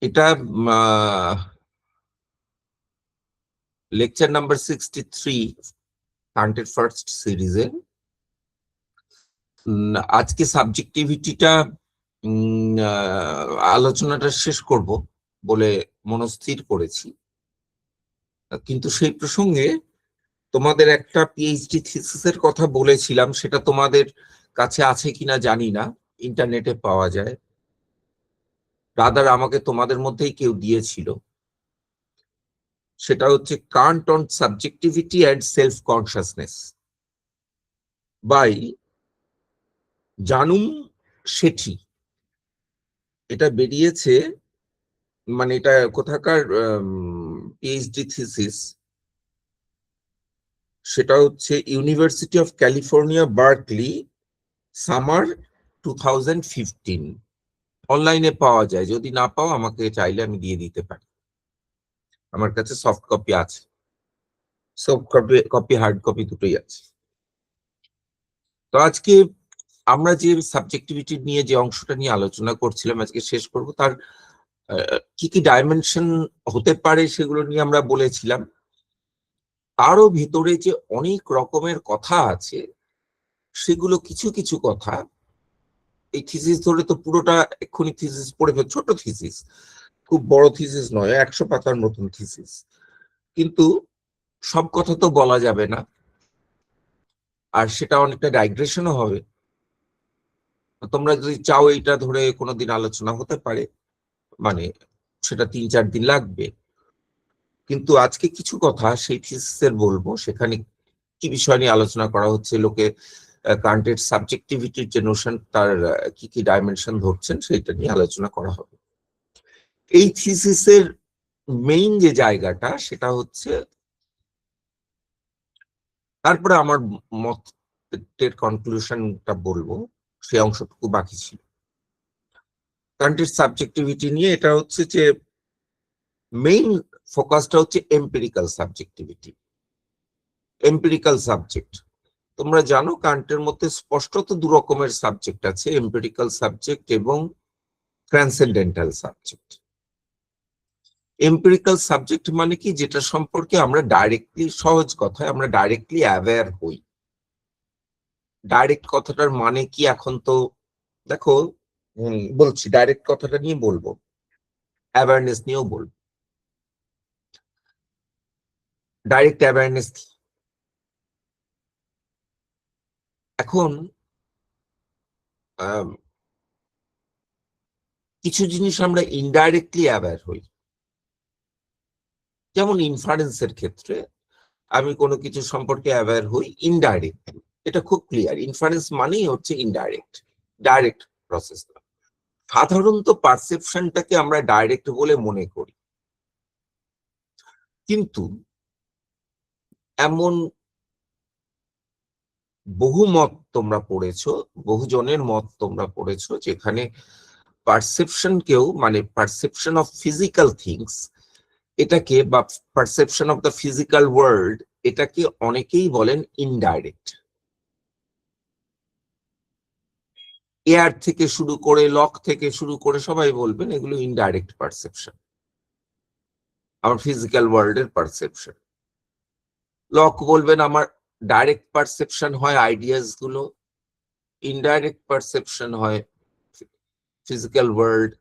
এটা lecture number 63 কান্টের first সিরিজের। আজকে সাবজেক্টিভিটিটা আলোচনাটা শেষ করব বলে মনস্থির করেছি, কিন্তু সেই প্রসঙ্গে তোমাদের একটা পিএইচডি থিসিসের কথা বলেছিলাম, সেটা তোমাদের কাছে আছে কিনা জানি না, ইন্টারনেটে পাওয়া যায়, রাদার আমাকে তোমাদের মধ্যেই কেউ দিয়েছিল। সেটা হচ্ছে Kant on subjectivity and self consciousness by Janum Sethi. এটা বেরিয়েছে, মানে এটা কোথাকার পিএইচডি থিসিস, সেটা হচ্ছে University of California Berkeley, summer 2015। অনলাইনে পাওয়া যায়, যদি না পাও আমাকে চাইলে আমি দিয়ে দিতে পারি, আমার কাছে সফট কপি আছে, সফট কপি হার্ড কপি দুটোই আছে। তো আজকে আমরা যে সাবজেক্টিভিটি নিয়ে যে অংশটা নিয়ে আলোচনা করছিলাম আজকে শেষ করব। তার কি কি ডাইমেনশন হতে পারে সেগুলো নিয়ে আমরা বলেছিলাম। তারও ভিতরে যে অনেক রকমের কথা আছে, সেগুলো কিছু কিছু কথা এই থিসিস ধরে তো পুরোটা এক্ষুনি থিসিস পড়ে ফেল, ছোট থিসিস, খুব বড় থিসিস নয়, 100 পাতার মতন থিসিস, কিন্তু সব কথা তো বলা যাবে না, আর সেটা অনেকটা ডাইগ্রেশনও হবে। তোমরা যদি চাও এইটা ধরে কোনোদিন আলোচনা হতে পারে, মানে সেটা 3-4 দিন লাগবে, কিন্তু আজকে কিছু কথা সেই থিসিসের বলবো, সেখানে কি বিষয় নিয়ে আলোচনা করা হচ্ছে, লোকে কান্টের সাবজেক্টিভিটির যে নোশন তার কি কি ডাইমেনশন ধরছেন সেইটা নিয়ে আলোচনা করা হবে। এই থিসিসের মেইন যে জায়গাটা সেটা হচ্ছে, তারপরে আমার মতের কনক্লুশনটা বলবো, সেই অংশটুকু বাকি ছিল। কান্টের সাবজেক্টিভিটি নিয়ে এটা হচ্ছে যে মেইন ফোকাসটা হচ্ছে এম্পিরিক্যাল সাবজেক্টিভিটি, এম্পিরিক্যাল সাবজেক্ট। তোমরা জানো কান্টের মধ্যে স্পষ্টত দু রকমের সাবজেক্ট আছে, এম্পিরিক্যাল সাবজেক্ট এবং ট্রান্সেন্ডেন্টাল সাবজেক্ট। এম্পিরিক্যাল সাবজেক্ট মানে কি, যেটা সম্পর্কে আমরা ডাইরেক্টলি, সহজ কথায় আমরা ডাইরেক্টলি অ্যাওয়্যার হই। ডাইরেক্ট কথাটার মানে কি এখন তো দেখো, বলছি ডাইরেক্ট কথাটা নিয়ে বলবো, অ্যাওয়ারনেস নিয়েও বলবো। ডাইরেক্ট অ্যাওয়ারনেস এখন কিছু জিনিস আমরা ইনডাইরেক্টলি অ্যাওয়্যার হই, যেমন ইনফারেন্সের ক্ষেত্রে আমি কোনো কিছু সম্পর্কে অ্যাওয়্যার হই ইনডাইরেক্টলি, এটা খুব ক্লিয়ার। ইনফারেন্স মানেই হচ্ছে ইনডাইরেক্ট, ডাইরেক্ট প্রসেস না। সাধারণত পারসেপশনটাকে আমরা ডাইরেক্ট বলে মনে করি, কিন্তু এমন বহু মত তোমরা পড়েছো, বহুজনের মত তোমরা পড়েছো, যেখানে পারসেপশনকেও, মানে পারসেপশন অফ ফিজিক্যাল থিংস এটাকে, বা perception of the physical world, এটাকে অনেকেই বলেন ইনডাইরেক্ট। এয়ার থেকে শুরু করে, লক থেকে শুরু করে সবাই বলবেন এগুলো ইনডাইরেক্ট পারসেপশন, আমার ফিজিক্যাল ওয়ার্ল্ডের পারসেপশন। লক বলবেন আমার ডাইরেক্ট পারসেপশন হয় আইডিয়াস গুলো, ইনডাইরেক্ট পারসেপশন হয় ফিজিক্যাল ওয়ার্ল্ড।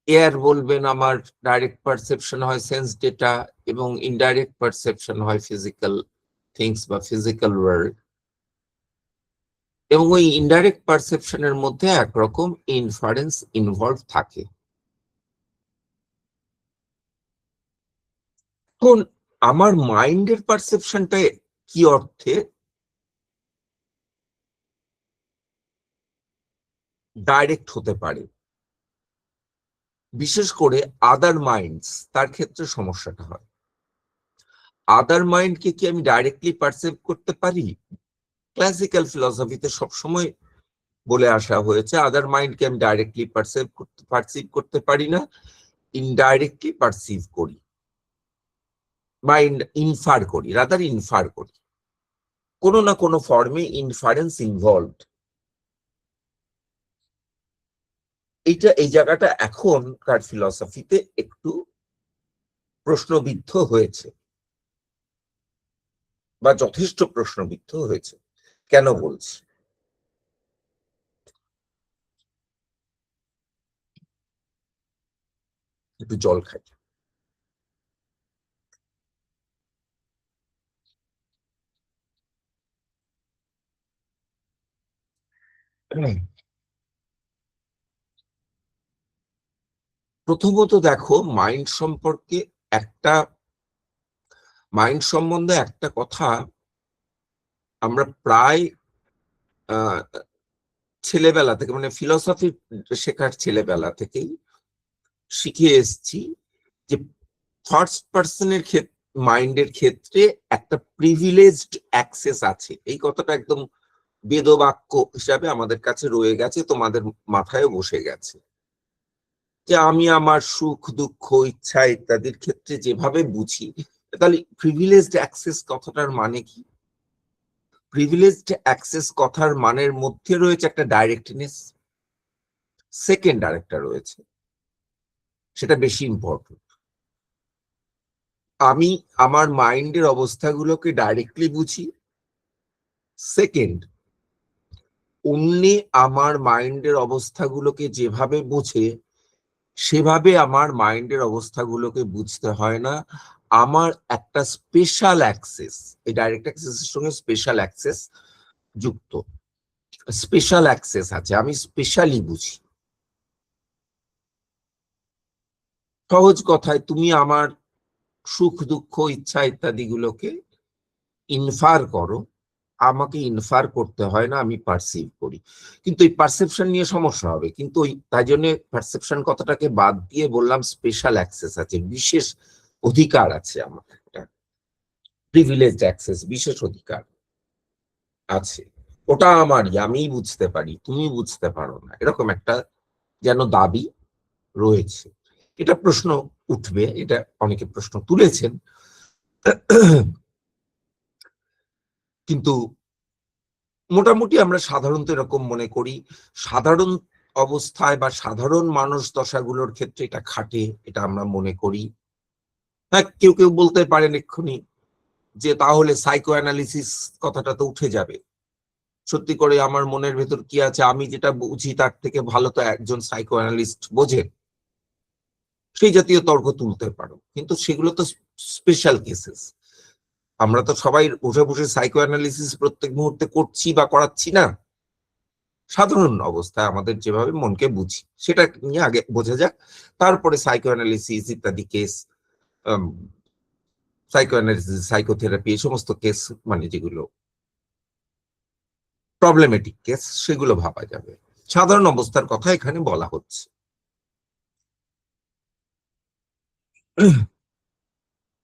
এয়ার বলবেন আমার ডাইরেক্ট পারসেপশন হয় সেন্স ডেটা, এবং ইনডাইরেক্ট পারসেপশন হয় ফিজিক্যাল থিংস বা ফিজিক্যাল ওয়ার্ল্ড। এবং ওই ইনডাইরেক্ট পারসেপশনের মধ্যে একরকম ইনফারেন্স ইনভলভ থাকে। এখন আমার মাইন্ডের পারসেপশনটা কি অর্থে ডাইরেক্ট হতে পারে, বিশেষ করে আদার মাইন্ডস, তার ক্ষেত্রে সমস্যাটা হয়। আদার মাইন্ডকে কি আমি ডাইরেক্টলি পারসিভ করতে পারি? ক্লাসিক্যাল ফিলসফিতে সবসময় বলে আসা হয়েছে আদার মাইন্ডকে আমি ডাইরেক্টলি পারসিভ করতে পারি না, ইনডাইরেক্টলি পারসিভ করি, মাইন্ড ইনফার করি, রাদার ইনফার করি, কোনো না কোনো ফর্মে ইনফারেন্স ইনভলভড। এই জায়গাটা এখনকার ফিলসফিতে একটু প্রশ্নবিদ্ধ হয়েছে, বা যথেষ্ট প্রশ্নবিদ্ধ হয়েছে। কেন বলছি? একটু জল খাই। প্রথমত দেখো, মাইন্ড সম্বন্ধে একটা কথা আমরা প্রায় ছেলেবেলা থেকে, মানে ফিলসফি শেখার ছেলেবেলা থেকেই শিখে এসছি, যে ফার্স্ট পার্সনের মাইন্ডের ক্ষেত্রে একটা প্রিভিলেজড অ্যাক্সেস আছে। এই কথাটা একদম বেদবাক্য হিসাবে আমাদের কাছে রয়ে গেছে, তোমাদের মাথায় বসে গেছে, যে আমি আমার সুখ দুঃখ ইচ্ছা ইত্যাদির ক্ষেত্রে যেভাবে বুঝি। তাহলে প্রিভিলেজড অ্যাক্সেস কথাটার মানে কি? প্রিভিলেজড অ্যাক্সেস কথার মানের মধ্যে রয়েছে একটা ডাইরেক্টনেস, সেকেন্ড আরেকটা রয়েছে, সেটা বেশি ইম্পর্টেন্ট। আমি আমার মাইন্ডের অবস্থাগুলোকে ডাইরেক্টলি বুঝি। সেকেন্ড, অন্যে আমার মাইন্ডের অবস্থাগুলোকে যেভাবে বোঝে সেভাবে আমার মাইন্ডের অবস্থাগুলোকে বুঝতে হয় না। আমার একটা স্পেশাল অ্যাক্সেস, এই ডাইরেক্ট অ্যাক্সেসের সঙ্গে স্পেশাল অ্যাক্সেস যুক্ত, স্পেশাল অ্যাক্সেস আছে, আমি স্পেশালি বুঝি। সহজ কথায়, তুমি আমার সুখ দুঃখ ইচ্ছা ইত্যাদি গুলোকে ইনফার করো, আমাকে ইনফার করতে হয় না, আমি পারসিভ করি। কিন্তু এই পারসেপশন নিয়ে সমস্যা হবে, কিন্তু ওই তাই জন্য পারসেপশন কথাটাকে বাদ দিয়ে বললাম স্পেশাল অ্যাক্সেস আছে, বিশেষ অধিকার আছে, আমার একটা প্রিভিলেজড অ্যাক্সেস, বিশেষ অধিকার আছে। ওটা আমারই, আমি বুঝতে পারি, তুমি বুঝতে পারো না, এরকম একটা যেন দাবি রয়েছে। এটা প্রশ্ন উঠবে, এটা অনেকে প্রশ্ন তুলেছেন, কিন্তু মোটামুটি আমরা সাধারণত এরকম মনে করি। সাধারণ অবস্থায় বা সাধারণ মানুষ দশাগুলোর ক্ষেত্রে এটা খাটে, এটা আমরা মনে করি। হ্যাঁ, কেউ কেউ বলতে পারেন এক্ষুনি যে তাহলে সাইকো অ্যানালিসিস কথাটা তো উঠে যাবে, সত্যি করে আমার মনের ভেতর কি আছে আমি যেটা বুঝি তার থেকে ভালো তো একজন সাইকো অ্যানালিস্ট বোঝেন, সেই জাতীয় তর্ক তুলতে পারো, কিন্তু সেগুলো তো স্পেশাল কেসেস। আমরা তো সবাই বসে বসে সাইকো অ্যানালিসিস প্রত্যেক মুহূর্তে করছি বা করাচ্ছি না। সাধারণ অবস্থায় আমাদের যেভাবে মনকে বুঝি সেটা নিয়ে আগে বোঝা যাক, তারপরে সাইকো অ্যানালিসিস ইত্যাদি কেস, সাইকো অ্যানালিসিস সাইকোথেরাপি এই সমস্ত কেস, মানে যেগুলো প্রবলেমেটিক কেস সেগুলো ভাবা যাবে। সাধারণ অবস্থার কথা এখানে বলা হচ্ছে।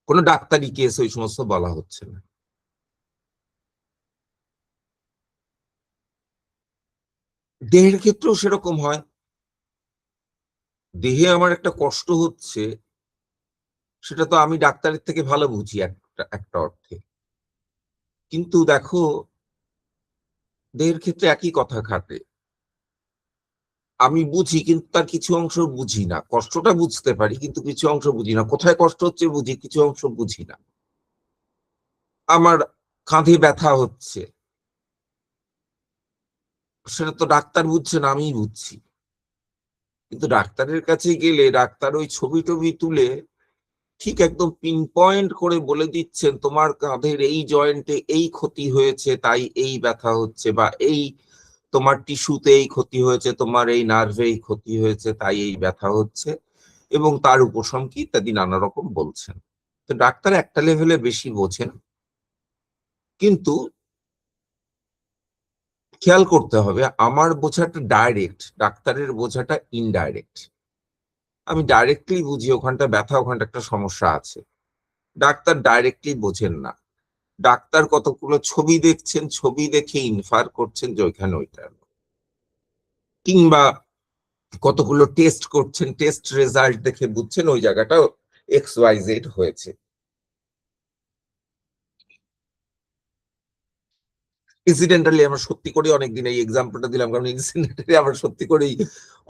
কোনো ডাক্তারি কেস ওই সমস্ত বলা হচ্ছে না। দেহের ক্ষেত্রেও সেরকম হয়। দেহে আমার একটা কষ্ট হচ্ছে, সেটা তো আমি ডাক্তারের থেকে ভালো বুঝি একটা একটা অর্থে, কিন্তু দেখো দেহের ক্ষেত্রে একই কথা খাটে। আমি বুঝি কিন্তু তার কিছু অংশ বুঝি না, কষ্টটা বুঝতে পারি কিন্তু কিছু অংশ বুঝি না, কোথায় কষ্ট হচ্ছে বুঝি, কিছু অংশ বুঝি না। আমার কাঁধে ব্যথা হচ্ছে, সেটা তো ডাক্তার বুঝছে না, আমিই বুঝছি। কিন্তু ডাক্তারের কাছে গেলে ডাক্তার ওই ছবি টবি তুলে ঠিক একদম পিন পয়েন্ট করে বলে দিচ্ছেন তোমার কাঁধের এই জয়েন্টে এই ক্ষতি হয়েছে তাই এই ব্যথা হচ্ছে, বা এই তোমার টিস্যুতে এই ক্ষতি হয়েছে, তোমার এই নার্ভে এই ক্ষতি হয়েছে তাই এই ব্যথা হচ্ছে, এবং তার উপশম কি ইত্যাদি নানা রকম বলছেন। তো ডাক্তার একটা লেভেলে বেশি বোঝেন, কিন্তু খেয়াল করতে হবে আমার বোঝাটা ডাইরেক্ট, ডাক্তারের বোঝাটা ইনডাইরেক্ট। আমি ডাইরেক্টলি বুঝি ওখানটা ব্যথা, ওখানটা একটা সমস্যা আছে, ডাক্তার ডাইরেক্টলি বোঝেন না। ডাক্তার কতগুলো ছবি দেখছেন, ছবি দেখে ইনফার করছেন যে ওইখানে ওইটা, কিংবা কতগুলো টেস্ট করছেন, টেস্ট রেজাল্ট দেখে বুঝছেন ওই জায়গাটা XYZ হয়েছে। ইনসিডেন্টালি আমার সত্যি করে অনেকদিন, এই এক্সাম্পলটা দিলাম কারণ ইনসিডেন্টালি আমার সত্যি করেই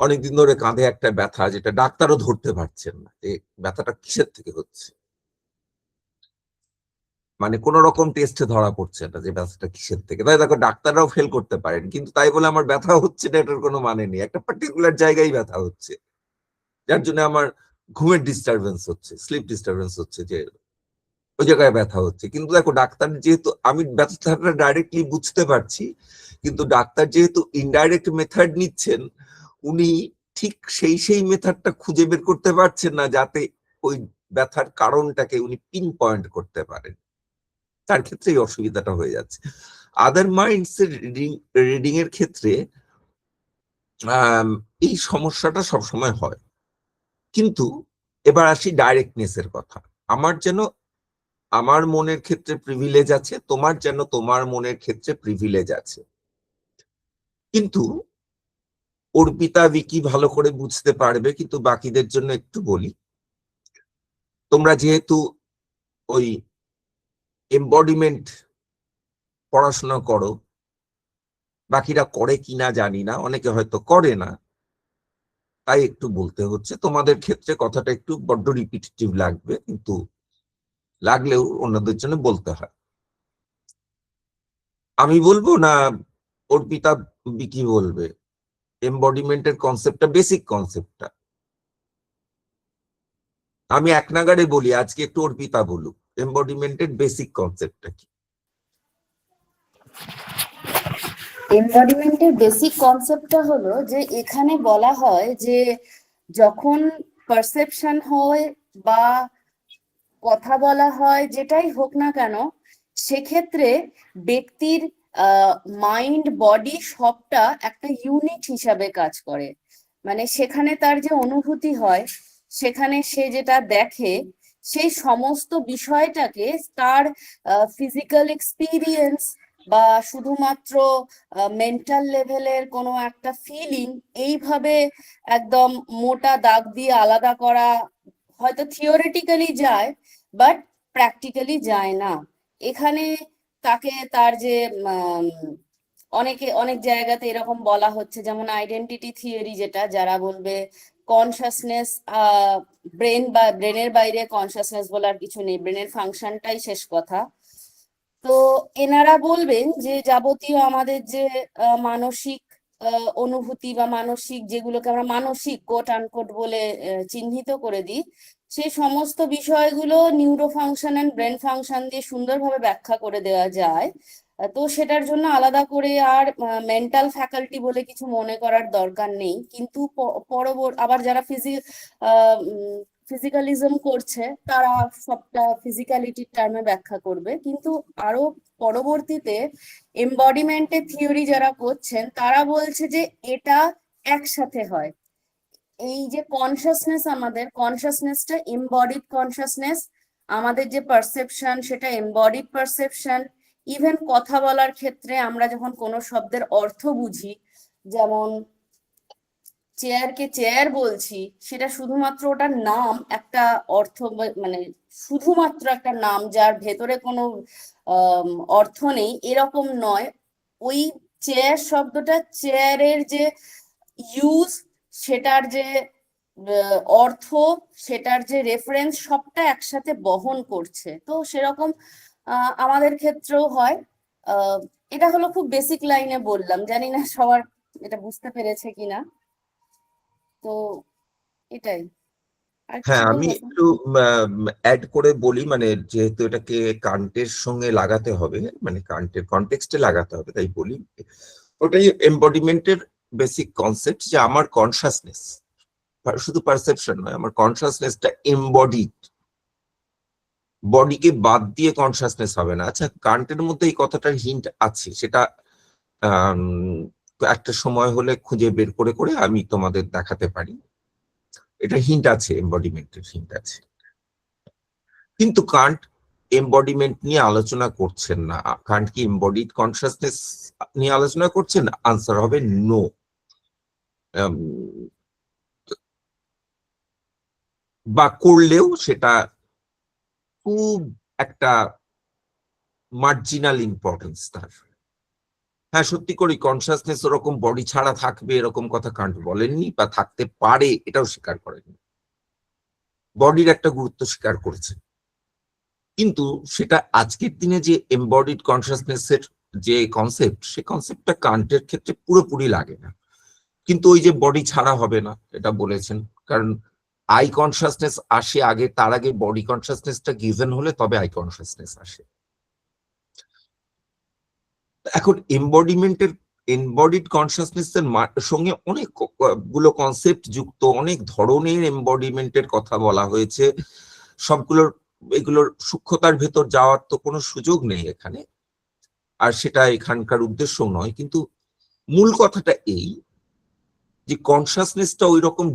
অনেকদিন ধরে কাঁধে একটা ব্যথা, যেটা ডাক্তারও ধরতে পারছেন না যে ব্যথাটা কিসের থেকে হচ্ছে, মানে কোন রকম টেস্টে ধরা পড়ছে না যে ব্যথাটা কিসের থেকে। তাই দেখো ডাক্তাররাও ফেল করতে পারেন, কিন্তু তাই বলে আমার ব্যথা হচ্ছে না এটার কোনো মানে নেই। একটা পার্টিকুলার জায়গায় ব্যথা হচ্ছে, যার জন্য আমার ঘুমের ডিস্টারবেন্স হচ্ছে, স্লিপ ডিস্টারবেন্স হচ্ছে, যে ওই জায়গায় ব্যথা হচ্ছে। কিন্তু দেখো ডাক্তার যেহেতু, আমি ব্যথাটা ডাইরেক্টলি বুঝতে পারছি, কিন্তু ডাক্তার যেহেতু ইনডাইরেক্ট মেথড নিচ্ছেন, উনি ঠিক সেই মেথডটা খুঁজে বের করতে পারছেন না যাতে ওই ব্যথার কারণটাকে উনি পিন পয়েন্ট করতে পারেন। তার ক্ষেত্রে এই অসুবিধাটা হয়ে যাচ্ছে। আদার মাইন্ডস এর রিডিং এর ক্ষেত্রে এই সমস্যাটা সবসময় হয়। কিন্তু এবার আসি ডাইরেক্টনেস এর কথা। আমার যেন আমার মনের ক্ষেত্রে প্রিভিলেজ আছে, তোমার যেন তোমার মনের ক্ষেত্রে প্রিভিলেজ আছে। কিন্তু অর্পিতা বিকি ভালো করে বুঝতে পারবে, কিন্তু বাকিদের জন্য একটু বলি। তোমরা যেহেতু ওই এমবডিমেন্ট পড়াশোনা করো, বাকিরা করে কিনা জানি না, অনেকে হয়তো করে না, তাই একটু বলতে হচ্ছে। তোমাদের ক্ষেত্রে কথাটা একটু বড্ড রিপিটেটিভ লাগবে, কিন্তু লাগলেও অন্যদের জন্য বলতে হয়। আমি বলবো না অর্পিতা বিকি বলবে? এমবডিমেন্টের কনসেপ্টটা, বেসিক কনসেপ্টটা আমি এক নাগাড়ে বলি, আজকে একটু অর্পিতা বলুক এমবডিমেন্টের বেসিক কনসেপ্টটা কি। এমবডিমেন্টের বেসিক কনসেপ্টটা হলো যে এখানে বলা হয় যে যখন পারসেপশন হয় বা কথা বলা হয়, যেটাই হোক না কেন, সেক্ষেত্রে ব্যক্তির মাইন্ড বডি সবটা একটা ইউনিট হিসাবে কাজ করে। মানে সেখানে তার যে অনুভূতি হয়, সেখানে সে যেটা দেখে, সেই সমস্ত বিষয়টাকে তার ফিজিক্যাল এক্সপিরিয়েন্স বা শুধুমাত্র মেন্টাল লেভেলের কোনো একটা ফিলিং, এইভাবে একদম মোটা দাগ দিয়ে আলাদা করা হয়তো থিওরিটিক্যালি যায়, বাট প্র্যাকটিক্যালি যায় না। এখানে তাকে তার যে অনেক জায়গাতে এরকম বলা হচ্ছে, যেমন আইডেন্টিটি থিওরি, যেটা যারা বলবে কনসাসনেস, ব্রেনের বাইরে কনসাসনেস বলার কিছু নেই, ব্রেনের ফাংশনটাই শেষ কথা। তো এনারা বলবেন যে যাবতীয় আমাদের যে মানসিক অনুভূতি বা মানসিক, যেগুলোকে আমরা মানসিক কোট আনকোট বলে চিহ্নিত করে দিই, সেই সমস্ত বিষয়গুলো neuro function and brain function দিয়ে সুন্দরভাবে ব্যাখ্যা করে দেওয়া যায়। তো সেটার জন্য আলাদা করে আর মেন্টাল ফ্যাকাল্টি বলে কিছু মনে করার দরকার নেই। কিন্তু আবার যারা ফিজিক্যালিজম করছে, তারা সবটা ফিজিক্যালিটির টার্মে ব্যাখ্যা করবে। কিন্তু আরো পরবর্তীতে এমবডিমেন্টের থিওরি যারা করছেন, তারা বলছে যে এটা একসাথে হয়। এই যে কনসাসনেস, আমাদের কনসাসনেসটা এমবডিড কনসাসনেস, আমাদের যে পারসেপশন সেটা এমবডিড পারসেপশন। ইভেন কথা বলার ক্ষেত্রে আমরা যখন কোনো শব্দের অর্থ বুঝি, যেমন চেয়ারকে চেয়ার বলছি, সেটা শুধুমাত্র ওটার নাম, একটা অর্থ, মানে শুধুমাত্র একটা নাম যার ভেতরে কোনো অর্থ নেই, এরকম নয়। ওই চেয়ার শব্দটা, চেয়ারের যে ইউজ, সেটার যে অর্থ, সেটার যে রেফারেন্স, সবটা একসাথে বহন করছে। তো সেরকম আমাদের ক্ষেত্রেও হয়। এটা হলো খুব বেসিক লাইনে বললাম, জানি না সবার এটা বুঝতে পেরেছে কিনা। তো এটাই। আর কিছু হ্যাঁ, আমি বলবো? একটু অ্যাড করে বলি, মানে যেহেতু এটাকে কান্টের সঙ্গে লাগাতে হবে, মানে কান্টের কনটেক্সটে লাগাতে হবে, তাই বলি। ওটাই এমবডিমেন্টের বেসিক কনসেপ্ট, যে আমার কনসাসনেস শুধু পারসেপশন নয়, আমার কনসাসনেসটা এমবডিড, বডিকে বাদ দিয়ে কনসাসনেস হবে না। আচ্ছা, কান্টের মধ্যে এই কথাটার হিন্ট আছে, সেটা একটা সময় হলে খুঁজে বের করে করে আমি তোমাদের দেখাতে পারি। এটা হিন্ট আছে, এমবডিমেন্টের হিন্ট আছে, কিন্তু কান্ট এমবডিমেন্ট নিয়ে আলোচনা করছেন না। কান্ট কি এমবডিড কনসাসনেস নিয়ে আলোচনা করছেন? আনসার হবে নো। বা করলেও সেটা খুব একটা মার্জিনাল ইম্পর্টেন্স তার। হ্যাঁ, সত্যি করে কনসাসনেস ওরকম বডি ছাড়া থাকবে এরকম কথা কান্ট বলেননি, বা থাকতে পারে এটাও স্বীকার করেননি। বডির একটা গুরুত্ব স্বীকার করেছে, কিন্তু সেটা আজকের দিনে যে এমবডিড কনসাসনেস এর যে কনসেপ্ট, সে কনসেপ্টটা কান্টের ক্ষেত্রে পুরোপুরি লাগে না। কিন্তু ওই যে বডি ছাড়া হবে না এটা বলেছেন, কারণ আই কনসাসনেস আসে আগে, তার আগে বডি কনসাসনেসটা গিভেন হলে তবে আই কনসাসনেস আসে। এখন এমবডিড কনসাসনেস এর সঙ্গে অনেক গুলো কনসেপ্ট যুক্ত, অনেক ধরনের এমবডিমেন্টের কথা বলা হয়েছে। এগুলোর সূক্ষ্মতার ভেতর যাওয়ার তো কোনো সুযোগ নেই এখানে, আর সেটা এখানকার উদ্দেশ্য নয়। কিন্তু মূল কথাটা এই যে কনসাসনেসটা ওই রকম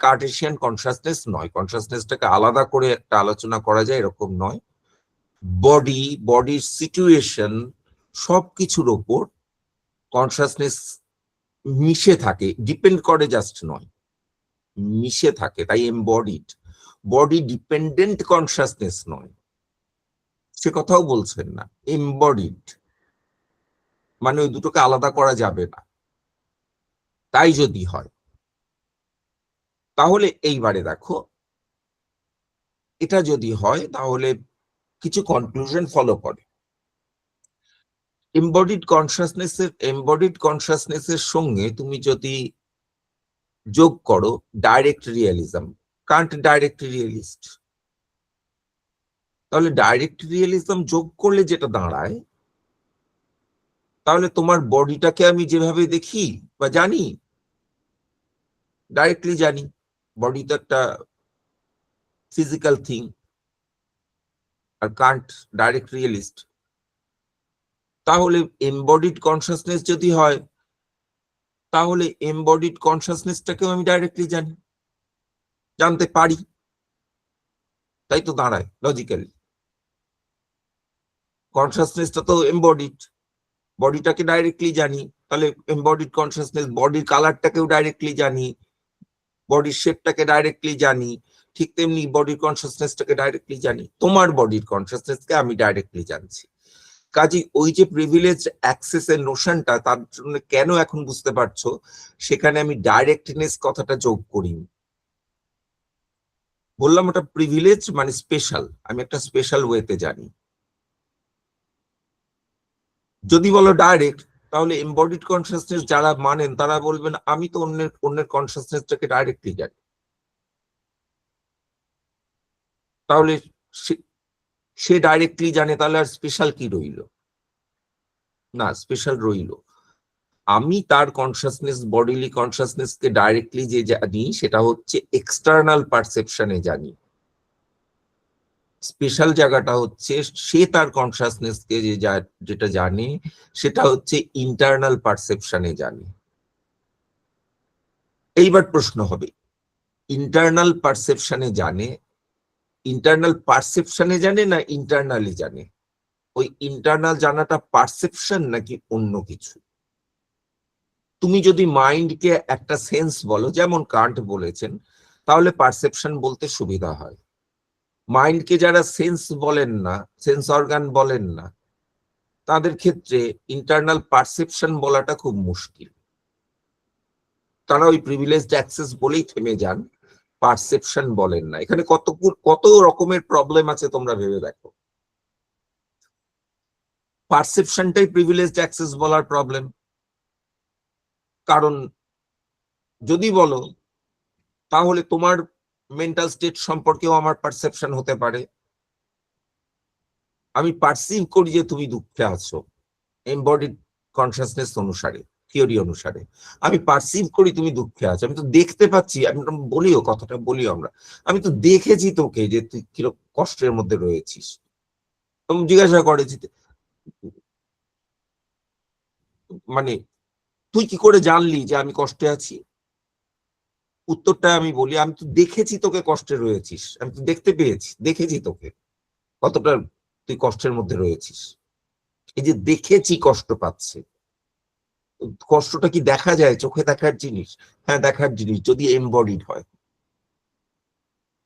কার্টেসিয়ান কনসাসনেস নয়, কনসাসনেসটাকে আলাদা করে একটা আলোচনা করা যায় এরকম নয়। বডির সিচুয়েশন সবকিছুর ওপর কনসাসনেস মিশে থাকে, ডিপেন্ড করে জাস্ট নয়, মিশে থাকে। তাই এমবডিড, বডি ডিপেন্ডেন্ট কনসাসনেস নয়, সে কথাও বলছেন না। এমবডিড মানে ওই দুটোকে আলাদা করা যাবে না। তাই যদি হয় তাহলে এইবারে দেখো, এটা যদি হয় তাহলে কিছু কনক্লুশন ফলো করে। এমবডিড কনসাসনেসের সঙ্গে তুমি যদি যোগ করো direct realism, Kant direct realist, তাহলে ডাইরেক্ট রিয়েলিজম যোগ করলে যেটা দাঁড়ায়, তাহলে তোমার বডিটাকে আমি যেভাবে দেখি বা জানি, ডাইরেক্টলি জানি, বডি তো একটা ফিজিক্যাল থিং, আর কান্ট ডাইরেক্ট রিয়েলিস্ট। তাহলে এমবডিড কনসাসনেস যদি হয়, তাহলে এমবডিড কনসাসনেসটাকেও আমি ডাইরেক্টলি জানি, জানতে পারি, তাই তো দাঁড়ায় লজিক্যালি। কনসাসনেসটা তো এমবডিড, বডিটাকে ডাইরেক্টলি জানি, তাহলে এমবডিড কনসাসনেস, বডির কালারটাকেও ডাইরেক্টলি জানি, বডির শেপটাকে ডাইরেক্টলি জানি, ঠিক তেমনি বডির কনসাসনেসটাকে ডাইরেক্টলি জানি। তোমার বডির কনসাসনেসকে আমি ডাইরেক্টলি জানছি। কাজেই ওই যে প্রিভিলেজ অ্যাক্সেস এর নোশনটা, তার জন্য কেন এখন বুঝতে পারছো সেখানে আমি ডাইরেক্টনেস কথাটা যোগ করিনি। বললাম ওটা প্রিভিলেজ মানে স্পেশাল, আমি একটা স্পেশাল ওয়েতে জানি। যদি বলো ডাইরেক্ট, তাহলে এমবডিড কনসাসনেস যারা মানেন তারা বলবেন আমি তো অন্যের কনসাসনেসটাকে ডাইরেক্টলি জানি। তাহলে সে ডাইরেক্টলি জানে, তাহলে আর স্পেশাল কি রইল? না, স্পেশাল রইল। আমি তার কনসাসনেস, বডিলি কনসাসনেস কে ডাইরেক্টলি যে জানি সেটা হচ্ছে এক্সটার্নাল পারসেপশনে জানি। স্পেশাল জায়গাটা হচ্ছে সে তার কনসাসনেস কে যেটা জানে সেটা হচ্ছে ইন্টারনাল পারসেপশনে জানে। এইবার প্রশ্ন হবে, ইন্টারনাল পারসেপশনে জানে, ইন্টারনাল পারসেপশনে জানে না ইন্টারনালি জানে? ওই ইন্টারনাল জানাটা পারসেপশন নাকি অন্য কিছু? তুমি যদি মাইন্ডকে একটা সেন্স বলো, যেমন কান্ট বলেছেন, তাহলে পারসেপশন বলতে সুবিধা হয়। মাইন্ডকে যারা সেন্স বলেন না, সেন্স অর্গান বলেন না, তাদের ক্ষেত্রে ইন্টারনাল পারসেপশন বলাটা খুব মুশকিল। তারা ওই প্রিভিলেজড অ্যাক্সেস বলেই থেমে যান, পারসেপশন বলেন না। এখানে কত রকমের প্রবলেম আছে তোমরা ভেবে দেখো। পারসেপশনটাই প্রিভিলেজড অ্যাক্সেস বলার প্রবলেম, কারণ যদি বলো তাহলে তোমার মেন্টাল স্টেট সম্পর্কেও আমার পারসেপশন হতে পারে। আমি পারসিভ করি যে তুমি দুঃখে আছো, এমবডিড কনসাসনেস অনুসারে, থিওরি অনুসারে আমি পারসিভ করি তুমি দুঃখে আছো। আমি তো দেখতে পাচ্ছি, আমি বলিও কথাটা বলি আমরা, আমি তো দেখেছি তোকে যে তুই কিরকম কষ্টের মধ্যে রয়েছিস। তুমি জিজ্ঞাসা করেছি মানে তুই কি করে জানলি যে আমি কষ্টে আছি? উত্তরটা আমি বলি, আমি তো দেখেছি তোকে কষ্টে রয়েছিস, আমি তো দেখতে পেয়েছি, দেখেছি তোকে কতটা তুই কষ্টের মধ্যে রয়েছিস। এই যে দেখেছি কষ্ট পাচ্ছে, কষ্টটা কি দেখা যায়? চোখে দেখার জিনিস? হ্যাঁ, দেখার জিনিস, যদি এমবডিড হয়।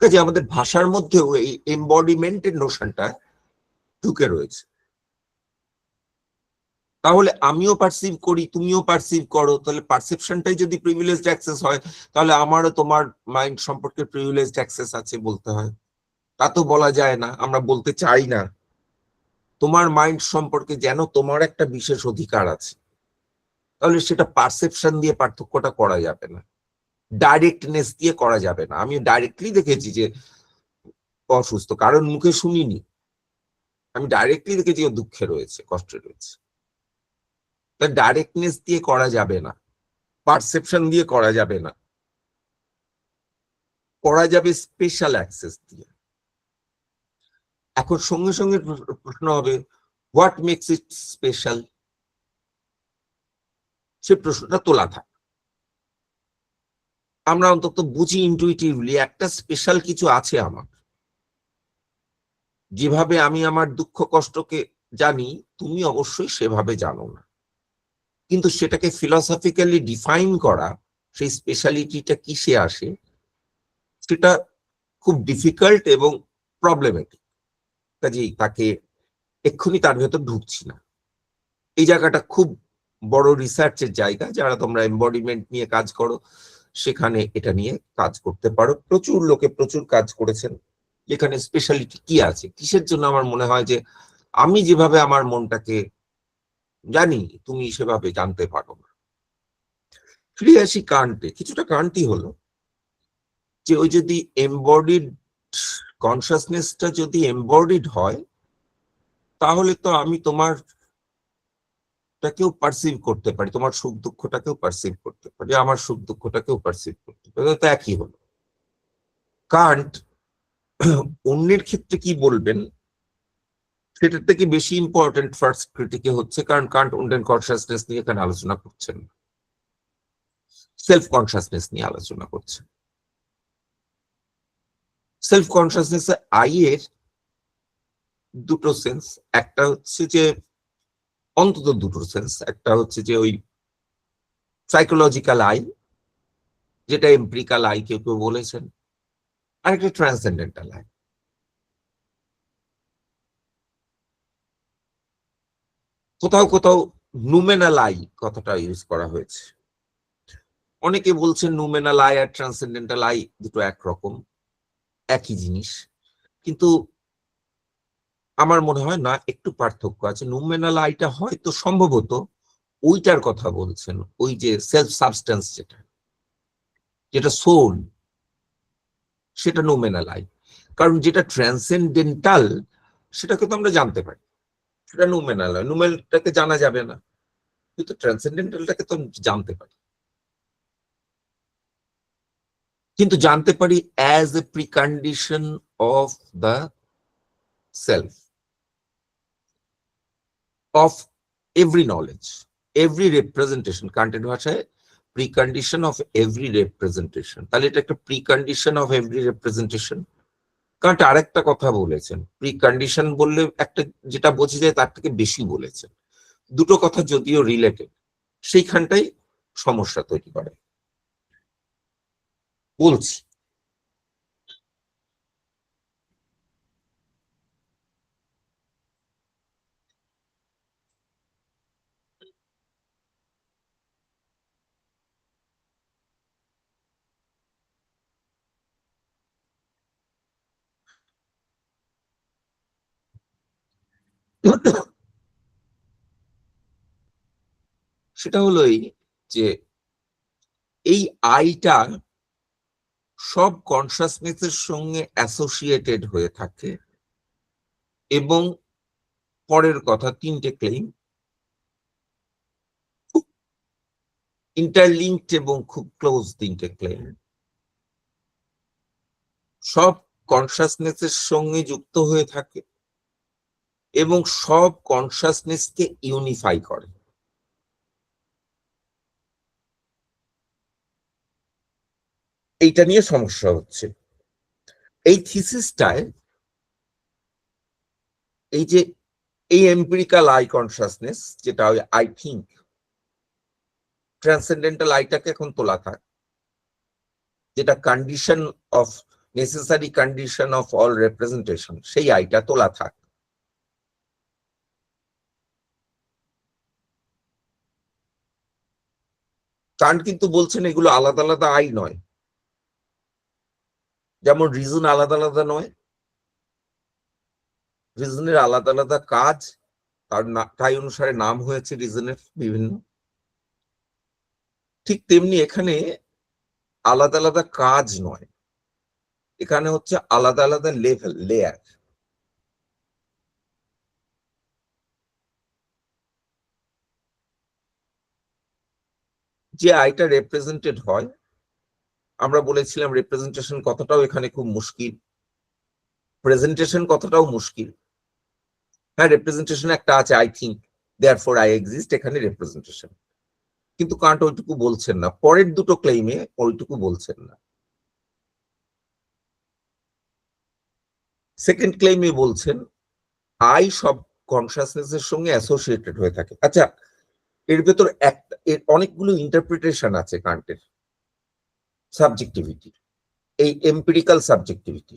কাজে আমাদের ভাষার মধ্যেও এই এমবডিমেন্টের নোশনটা ঢুকে রয়েছে। তাহলে আমিও পারসিভ করি, তুমিও পারসিভ করো, তাহলে পারসেপশনটাই যদি প্রিভিলেজড অ্যাক্সেস হয়, তাহলে আমারও তোমার মাইন্ড সম্পর্কে প্রিভিলেজড অ্যাক্সেস আছে বলতে হয়। তা তো বলা যায় না, আমরা বলতে চাই না। তোমার মাইন্ড সম্পর্কে যেন তোমার একটা বিশেষ অধিকার আছে, তাহলে সেটা পারসেপশন দিয়ে পার্থক্যটা করা যাবে না, ডাইরেক্টনেস দিয়ে করা যাবে না। আমি ডাইরেক্টলি দেখেছি যে অসুস্থ, কারণ মুখে শুনিনি, আমি ডাইরেক্টলি দেখেছি ও দুঃখে রয়েছে, কষ্টে রয়েছে। তা ডাইরেক্টনেস দিয়ে করা যাবে না, পারসেপশন দিয়ে করা যাবে না, করা যাবে স্পেশাল অ্যাক্সেস দিয়ে। এখন সঙ্গে সঙ্গে প্রশ্ন হবে, হোয়াট মেক্স ইট স্পেশাল? সে প্রশ্নটা তোলা থাকে। আমরা অন্তত বুঝি ইনটুইটিভলি একটা স্পেশাল কিছু আছে আমার। যেভাবে আমি আমার দুঃখ কষ্টকে জানি, তুমি অবশ্যই সেভাবে জানো না, কিন্তু সেটাকে ফিলসফিক্যালি ডিফাইন করা, সেই স্পেশালিটিটা কিসে আসে, সেটা খুব ডিফিকাল্ট এবং প্রবলেমেটিক। কাজেই তাকে এক্ষুনি তার ভেতর ঢুকছি না। এই জায়গাটা খুব বড় রিসার্চের জায়গা, যারা তোমরা এমবডিমেন্ট নিয়ে কাজ করো সেখানে এটা নিয়ে কাজ করতে পারো। প্রচুর লোকে প্রচুর কাজ করেছেন, এখানে স্পেশালিটি কি আছে, কিসের জন্য আমার মনে হয় যে আমি যেভাবে আমার মনটাকে জানি তুমি সেভাবে জানতে পারো না। ফিরে আসি কান্টে। কিছুটা কান্টই হলো যে ওই যদি এমবডিড কনসাসনেসটা যদি এমবডিড হয়, তাহলে তো আমি তোমার টাকেও পারসিভ করতে পারি, তোমার সুখ দুঃখটাকেও পারসিভ করতে পারি, আমার সুখ দুঃখটাকেও পারসিভ করতে পারি, তো একই হলো। কান্ট অন্যের ক্ষেত্রে কি বলবেন সেটার থেকে বেশি ইম্পর্টেন্ট ফার্স্ট ক্রিটিকে হচ্ছে, কারণ কান্ট অন্যের কনসাসনেস নিয়ে এখানে আলোচনা করছেন, সেলফ কনসাসনেস নিয়ে আলোচনা করছেন। সেলফ কনসাসনেস আই এর দুটো সেন্স, একটা হচ্ছে যে অন্তত দুটো সেন্স, একটা হচ্ছে যে ওই সাইকোলজিক্যাল আই, যেটা এমপ্রিক্যাল আই কেউ কেউ বলেছেন, আর একটা ট্রান্সেন্ডেন্টাল আই। কোথাও কোথাও নুমেনাল আই কথাটা ইউজ করা হয়েছে। অনেকে বলছেন নুমেনাল আই আর ট্রান্সেন্ডেন্টাল আই দুটো একরকম, একই জিনিস, কিন্তু আমার মনে হয় না, একটু পার্থক্য আছে। নুমেনাল আইটা হয়তো সম্ভবত ওইটার কথা বলছেন, ওই যে সেলফ সাবস্টেন্স, যেটা যেটা সোল, সেটা নুমেনাল আই। কারণ যেটা ট্রান্সেন্ডেন্টাল সেটাকে তো আমরা জানতে পারি, সেটা নুমেনাল আই। নুমেনালটাকে জানা যাবে না, কিন্তু ট্রান্সেন্ডেন্টালটাকে তো জানতে পারি, কিন্তু জানতে পারি as a precondition of the self, of every knowledge, every representation. কান্টের ভাষায় প্রিকন্ডিশন অফ এভরি রিপ্রেজেন্টেশন। তাহলে এটা একটা প্রিকন্ডিশন অফ এভরি রিপ্রেজেন্টেশন। কারণ আরেকটা কথা বলেছেন, প্রিকন্ডিশন বললে একটা যেটা বোঝা যায় তার থেকে বেশি বলেছেন। দুটো কথা যদিও রিলেটেড, সেইখানটাই সমস্যা তৈরি করে। বলছি সেটা হলো এই যে এই আইটা সব কনসাসনেসের সঙ্গে অ্যাসোসিয়েটেড হয়ে থাকে, এবং পরের কথা, তিনটে ক্লেইম খুব ইন্টারলিঙ্কড এবং খুব ক্লোজ, তিনটে ক্লেইম সব কনসাসনেসের সঙ্গে যুক্ত হয়ে থাকে এবং সব কনসাসনেসকে ইউনিফাই করে। এইটা নিয়ে সমস্যা হচ্ছে এই থিসিসটায়। এই যে এই এম্পিরিক্যাল আই কনসাসনেস, যেটা আই থিঙ্ক, ট্রান্সেন্ডেন্টাল আইটাকে এখন তোলা থাক, যেটা condition of necessary condition of all representation, সেই আইটা তোলা থাক। কান্ট কিন্তু বলছেন এগুলো আলাদা আলাদা আই নয়, যেমন রিজন আলাদা আলাদা নয়, রিজনের আলাদা আলাদা কাজ, তাই অনুসারে নাম হয়েছে রিজনের বিভিন্ন। ঠিক তেমনি এখানে আলাদা আলাদা কাজ নয়, এখানে হচ্ছে আলাদা আলাদা লেভেল, লেয়ার। যে আইটা রিপ্রেজেন্টেড হয়, আমরা বলেছিলাম রিপ্রেজেন্টেশন কথাটাও এখানে খুব মুশকিল, প্রেজেন্টেশন কথাটাও মুশকিল। হ্যাঁ, রিপ্রেজেন্টেশন একটা আছে, I think therefore I exist, এখানে রিপ্রেজেন্টেশন। কিন্তু কান্ট ওইটুকু বলছেন না, পরের দুটো ক্লেইমে ওইটুকু বলছেন না। সেকেন্ড ক্লেইমে বলছেন আই সব কনসাসনেস এর সঙ্গে অ্যাসোসিয়েটেড হয়ে থাকে। আচ্ছা, এর ভেতর এর অনেকগুলো ইন্টারপ্রিটেশন আছে কান্টের, সাবজেক্টিভিটি, এই এম্পিরিক্যাল সাবজেক্টিভিটি।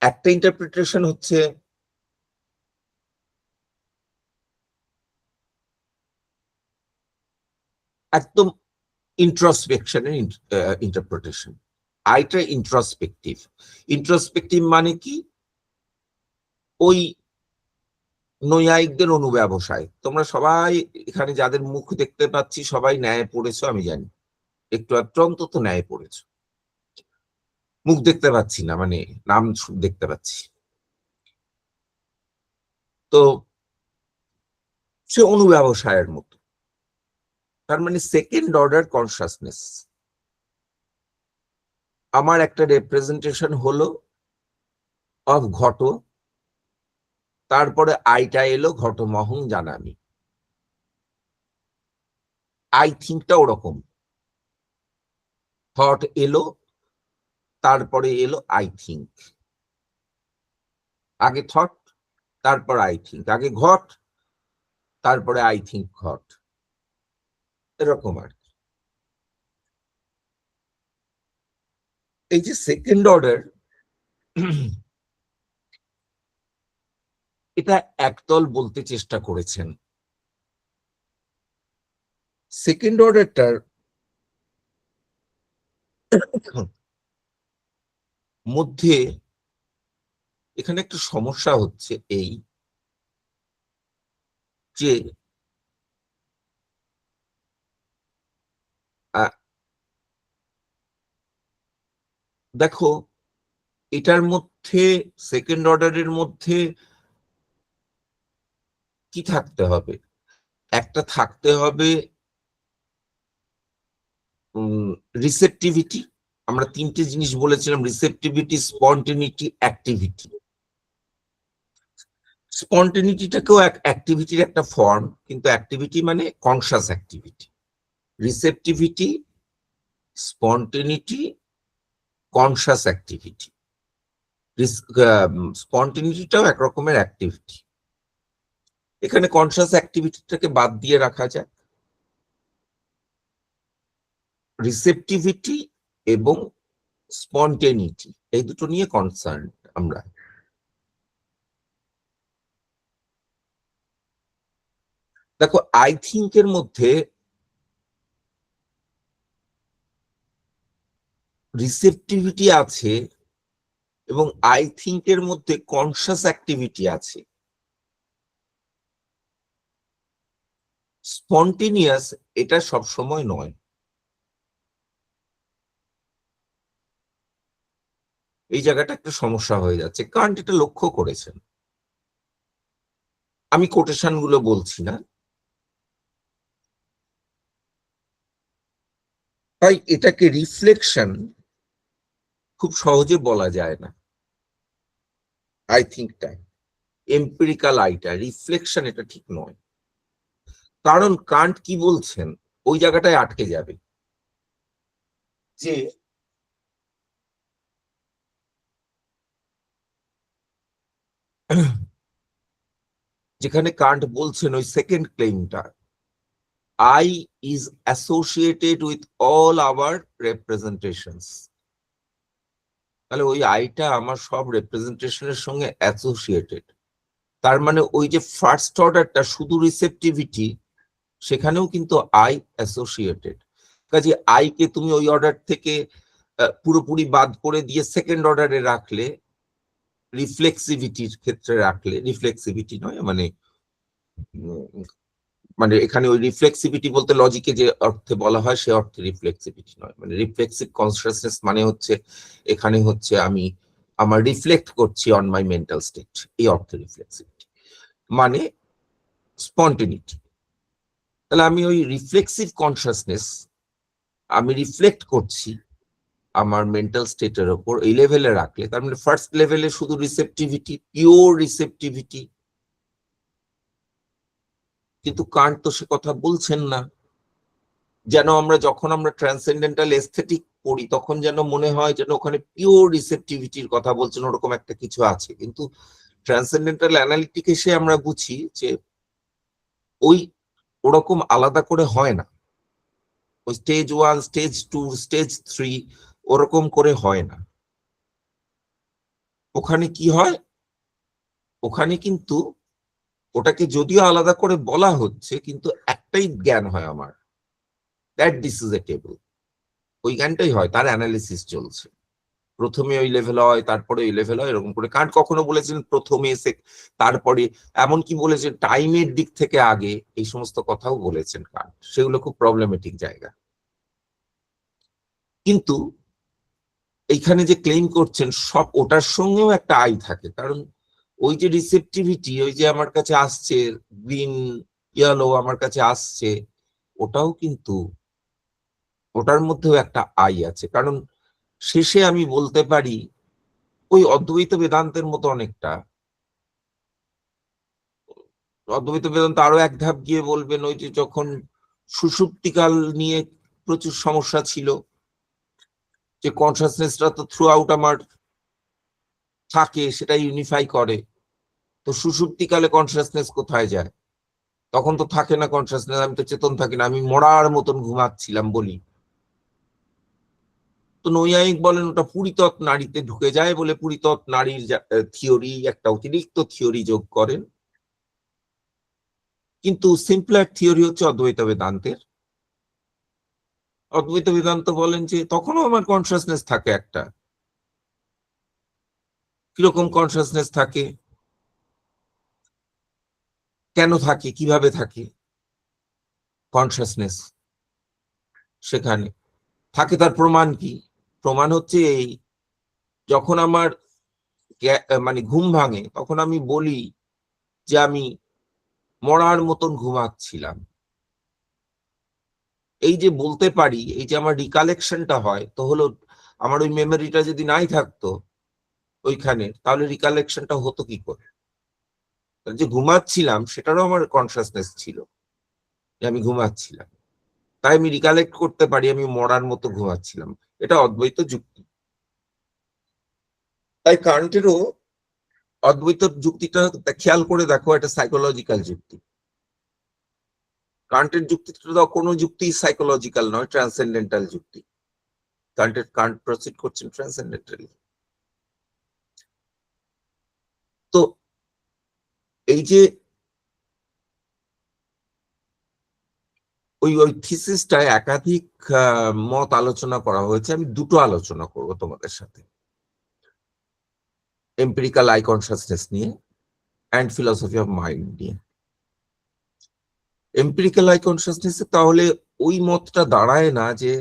একটা ইন্টারপ্রিটেশন হচ্ছে একদম ইন্ট্রোস্পেকশনের ইন্টারপ্রিটেশন। আইটা ইন্ট্রোস্পেক্টিভ। ইন্ট্রোস্পেক্টিভ মানে কি? ওই নৈয়ায়িকদের অনুব্যবসায়। তোমরা সবাই এখানে যাদের মুখ দেখতে পাচ্ছি সবাই ন্যায় পড়েছো আমি জানি, একটু একটু অন্তত ন্যায় পড়েছো। মুখ দেখতে পাচ্ছি না, মানে নাম দেখতে পাচ্ছি। তো সে অনুব্যবসায়ের মতো, তার মানে সেকেন্ড অর্ডার কনসাসনেস। আমার একটা রিপ্রেজেন্টেশন হলো অফ ঘট, তারপরে আইটা এলো ঘটমহং জানামি। আই থিঙ্কটা ওরকম, থট এলো, তারপরে এলো আই থিঙ্ক। আগে থট, তারপর আই থিঙ্ক, আগে ঘট, তারপরে আই থিঙ্ক ঘট, এরকম আর কি। এই যে সেকেন্ড অর্ডার, এটা একদল বলতে চেষ্টা করেছেন। সেকেন্ড অর্ডারটার মধ্যে এখানে একটা সমস্যা হচ্ছে এই যে দেখো, এটার মধ্যে সেকেন্ড অর্ডারের মধ্যে কি থাকতে হবে? একটা থাকতে হবে রিসেপটিভিটি। আমরা তিনটে জিনিস বলেছিলাম, রিসেপটিভিটি, স্পন্টেনিটি, অ্যাক্টিভিটি। স্পন্টেনিটিটাকেও এক অ্যাক্টিভিটির একটা ফর্ম, কিন্তু অ্যাক্টিভিটি মানে conscious activity. Receptivity, spontaneity, conscious activity. স্পন্টেনিটিটাও এক রকমের অ্যাক্টিভিটি। এখানে কনসাস অ্যাক্টিভিটিটাকে বাদ দিয়ে রাখা যায়, রিসেপটিভিটি এবং স্পন্টেনিটি এই দুটো নিয়ে কনসার্ন আমরা। দেখো, আই থিঙ্ক এর মধ্যে রিসেপটিভিটি আছে এবং আই থিঙ্ক এর মধ্যে কনসাস অ্যাক্টিভিটি আছে। স্পন্টেনিয়াস এটা সব সময় নয়। এই জায়গাটা একটা সমস্যা হয়ে যাচ্ছে, কারণ এটা লক্ষ্য করেছেন। আমি কোটেশন গুলো বলছি না, তাই এটাকে রিফ্লেকশন খুব সহজে বলা যায় না। আই থিঙ্কটা এম্পিরিক্যাল আইটা, রিফ্লেকশন এটা ঠিক নয়। কারণ কান্ট কি বলছেন ওই জায়গাটায় আটকে যাবে, যে যেখানে কান্ট বলছেন ওই সেকেন্ড ক্লেইমটা, I is associated with all our representations. তাহলে ওই আইটা আমার সব রিপ্রেজেন্টেশনের সঙ্গে অ্যাসোসিয়েটেড, তার মানে ওই যে ফার্স্ট অর্ডারটা শুধু রিসেপটিভিটি, সেখানেও কিন্তু আই অ্যাসোসিয়েটেড। কাজে আই কে তুমি ওই অর্ডার থেকে পুরোপুরি বাদ করে দিয়ে সেকেন্ড অর্ডারে রাখলে, রিফ্লেক্সিভিটির ক্ষেত্রে রাখলে, রিফ্লেক্সিভিটি নয় মানে মানে এখানে ওই রিফ্লেক্সিভিটি বলতে লজিকে যে অর্থে বলা হয় সে অর্থে রিফ্লেক্সিভিটি নয়, মানে রিফ্লেক্সিভ কনসিয়াসনেস মানে হচ্ছে এখানে হচ্ছে আমি আমার রিফ্লেক্ট করছি অন মাই মেন্টাল স্টেট, এই অর্থে রিফ্লেক্সিভিটি মানে স্পন্টেনিটি। তাহলে আমি ওই রিফ্লেক্সিভ কনসিয়াসনেস আমি রিফ্লেক্ট করছি আমার মেন্টাল স্টেটের ওপর, এই লেভেলে রাখলে তার মানে ফার্স্ট লেভেলে শুধু রিসেপটিভিটি, পিওর রিসেপটিভিটি। কিন্তু কান্ট তো সে কথা বলছেন না। যেন আমরা যখন আমরা ট্রান্সেন্ডেন্টাল এস্থেটিক পড়ি তখন যেন মনে হয় যেন ওখানে পিওর রিসেপটিভিটির কথা বলছেন, ওরকম একটা কিছু আছে। কিন্তু ট্রান্সেন্ডেন্টাল অ্যানালিটিক এসে আমরা বুঝি যে ওই ওরকম আলাদা করে হয় না, ওই স্টেজ 1, স্টেজ 2, স্টেজ 3 ওরকম করে হয় না। ওখানে কি হয়, ওখানে কিন্তু ওটাকে যদিও আলাদা করে বলা হচ্ছে কিন্তু একটাই জ্ঞান হয় আমার, that this is a table. ওই জ্ঞানটাই হয়, তার অ্যানালিসিস চলছে। প্রথমে ওই লেভেল হয়, তারপরে ওই লেভেল হয়, এরকম করে। কান্ট কখনো বলেছেন প্রথমে তারপরে, এমনকি বলেছেন টাইমের দিক থেকে আগে, এই সমস্ত কথাও বলেছেন কান্ট। সেগুলো খুব প্রবলেমেটিক জায়গা। কিন্তু এইখানে যে ক্লেম করছেন সব ওটার সঙ্গেও একটা আই থাকে, কারণ ওই যে রিসেপটিভিটি, ওই যে আমার কাছে আসছে গ্রিন ইয়েলো আমার কাছে আসছে, ওটাও কিন্তু ওটার মধ্যেও একটা আই আছে। কারণ শেষে আমি বলতে পারি ওই অদ্বৈত বেদান্তের মতো অনেকটা। অদ্বৈত বেদান্ত আরো এক ধাপ গিয়ে বলবেন ওই যে যখন সুষুপ্তিকাল নিয়ে প্রচুর সমস্যা ছিল, যে কনসাসনেসটা তো থ্রু আউট আমার থাকে, সেটা ইউনিফাই করে, তো সুষুপ্তিকালে কনসাসনেস কোথায় যায়? তখন তো থাকে না কনসাসনেস, আমি তো চেতন থাকি না, আমি মরার মতন ঘুমাচ্ছিলাম বলি। তো নৈয়ায়িক বলেন ওটা পুরিতত নারীতে ঢুকে যায় বলে পুরিতত নারীর থিওরি, একটা অতিরিক্ত থিওরি যোগ করেন। কিন্তু সিম্পলার থিওরি হচ্ছে অদ্বৈত বেদান্তের। অদ্বৈত বেদান্ত বলেন যে তখনও আমার কনসাসনেস থাকে একটা। কিরকম কনসাসনেস থাকে, কেন থাকে, কিভাবে থাকে কনসাসনেস সেখানে থাকে, তার প্রমাণ কি? প্রমাণ হচ্ছে এই, যখন আমার মানে ঘুম ভাঙে তখন আমি বলি যে আমি মরার মতন ঘুমাচ্ছিলাম। এই যে বলতে পারি, এই যে আমার রিকালেকশনটা হয়, তো হলো আমার ওই মেমোরিটা যদি নাই থাকতো ওইখানে, তাহলে রিকালেকশনটা হতো কি করে? যে ঘুমাচ্ছিলাম সেটারও আমার কনসাসনেস ছিল যে আমি ঘুমাচ্ছিলাম, তাই আমি রিকালেক্ট করতে পারি আমি মরার মতো ঘুমাচ্ছিলাম। এটা অদ্বৈত যুক্তি। তাই কান্টেরও অদ্বৈত যুক্তিটা খেয়াল করে দেখো, এটা সাইকোলজিক্যাল যুক্তি। কান্টের যুক্তিটা কোনো যুক্তি সাইকোলজিক্যাল নয়, ট্রান্সেন্ডেন্টাল যুক্তি। কান্ট প্রসিড করছেন ট্রান্সেন্ডেন্টালি। তো এই যে ওই থিসিসটায় একাধিক মত আলোচনা করা হয়েছে, আমি দুটো আলোচনা করব তোমাদের সাথে, এম্পিরিক্যাল আই কনসাসনেস নিয়ে অ্যান্ড ফিলসফি অফ মাইন্ড নিয়ে। এম্পিরিক্যাল আই কনসাসনেস তাহলে ওই মতটা দাঁড়ায় না যে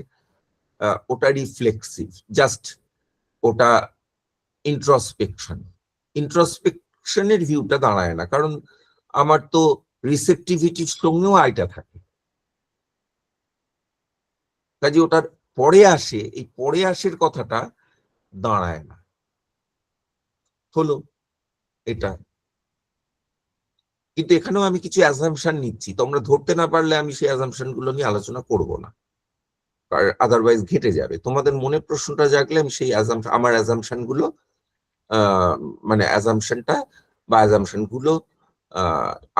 ওটা রিফ্লেক্সিভ, জাস্ট ওটা ইন্ট্রোস্পেকশনের ভিউটা দাঁড়ায় না, কারণ আমার তো রিসেপটিভিটির সঙ্গেও আইটা থাকে। কাজে ওটার পরে আসে, এই পরে আসের কথাটা দাঁড়ায় না। হলো এটা। কিন্তু এখানেও আমি কিছু অ্যাজাম্পশন নিচ্ছি, তোমরা ধরতে না পারলে আমি সেই অ্যাজাম্পশন গুলো নিয়ে আলোচনা করব না, আদারওয়াইজ ঘেটে যাবে। তোমাদের মনে প্রশ্নটা জাগলে আমি সেই আমার অ্যাজাম্পশন গুলো মানে অ্যাজাম্পশনটা বা অ্যাজাম্পশন গুলো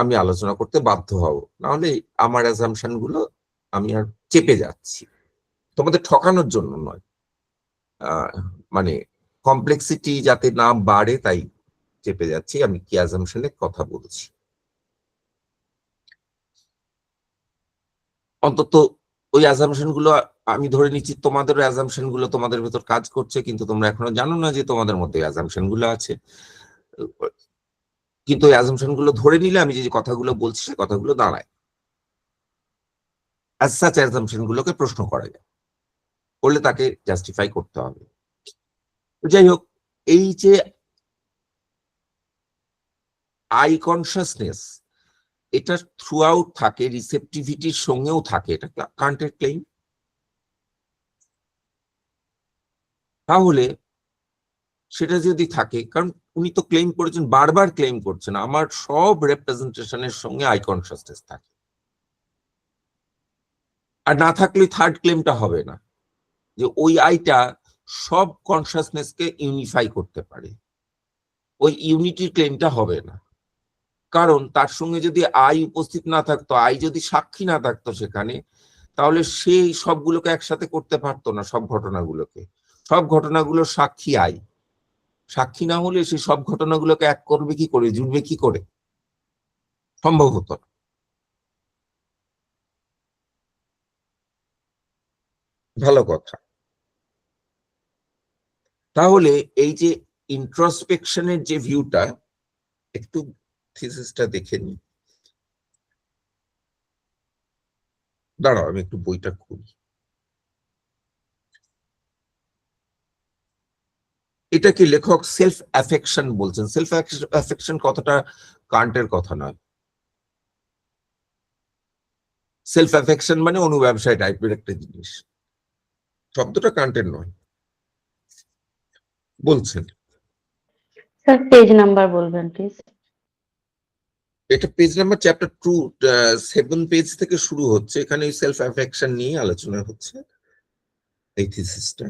আমি আলোচনা করতে বাধ্য হব, নাহলে আমার অ্যাজাম্পশন গুলো আমি আর চেপে যাচ্ছি। তোমাদের ঠকানোর জন্য নয়, মানে কমপ্লেক্সিটি যাতে না বাড়ে তাই চেপে যাচ্ছি আমি কি অ্যাজাম্পশনের কথা বলছি। অন্তত ওই অ্যাজাম্পশন গুলো আমি ধরে নিচ্ছি তোমাদেরও অ্যাজাম্পশন গুলো তোমাদের ভেতর কাজ করছে, কিন্তু তোমরা এখনো জানো না যে তোমাদের মধ্যে অ্যাজাম্পশন গুলো আছে। কিন্তু ওই অ্যাজাম্পশন গুলো ধরে নিলে আমি যে কথাগুলো বলছি সে কথাগুলো দাঁড়ায়। অ্যাজ সাচ অ্যাজাম্পশন গুলোকে প্রশ্ন করা যায়, করলে তাকে জাস্টিফাই করতে হবে। যাই হোক, এই যে আই কনসাসনেস, এটা থ্রু আউট থাকে, রিসেপটিভিটির সঙ্গেও থাকে, এটা কান্টের ক্লেইম। তাহলে সেটা যদি থাকে, কারণ উনি তো ক্লেম করেছেন, বারবার ক্লেম করছেন আমার সব রেপ্রেজেন্টেশনের সঙ্গে আই কনসাসনেস থাকে, আর না থাকলে থার্ড ক্লেমটা হবে না যে ওই আইটা সব কনসাসনেসকে ইউনিফাই করতে পারে, ওই ইউনিটির ক্লেমটা হবে না। কারণ তার সঙ্গে যদি আই উপস্থিত না থাকতো, আই যদি সাক্ষী না থাকতো সেখানে, তাহলে সেই সবগুলোকে একসাথে করতে পারতো না, সব ঘটনাগুলোকে। সব ঘটনাগুলোর সাক্ষী আই, সাক্ষী না হলে সেই সব ঘটনাগুলোকে এক করবে কি করে, জুড়বে কি করে, সম্ভব হতো না। ভালো কথা। তাহলে এই যে ইন্ট্রোস্পেকশনের যে ভিউটা, একটু থিসিসটা দেখে নি, দাঁড়াও আমি একটু বইটা খুলি। এটাকে লেখক সেলফ অ্যাফেকশন বলছেন। সেলফ অ্যাফেকশন কতটা কান্টের কথা নয়। সেলফ অ্যাফেকশন মানে অনুব্যবসায় টাইপের একটা জিনিস, শব্দটা কান্টের নয়। বলছেন স্যার পেজ নাম্বার বলবেন প্লিজ। এটা পেজ নাম্বার চ্যাপ্টার 2 7 পেজ থেকে শুরু হচ্ছে, এখানে সেলফ অ্যাফেকশন নিয়ে আলোচনা হচ্ছে এই থিসিসটা।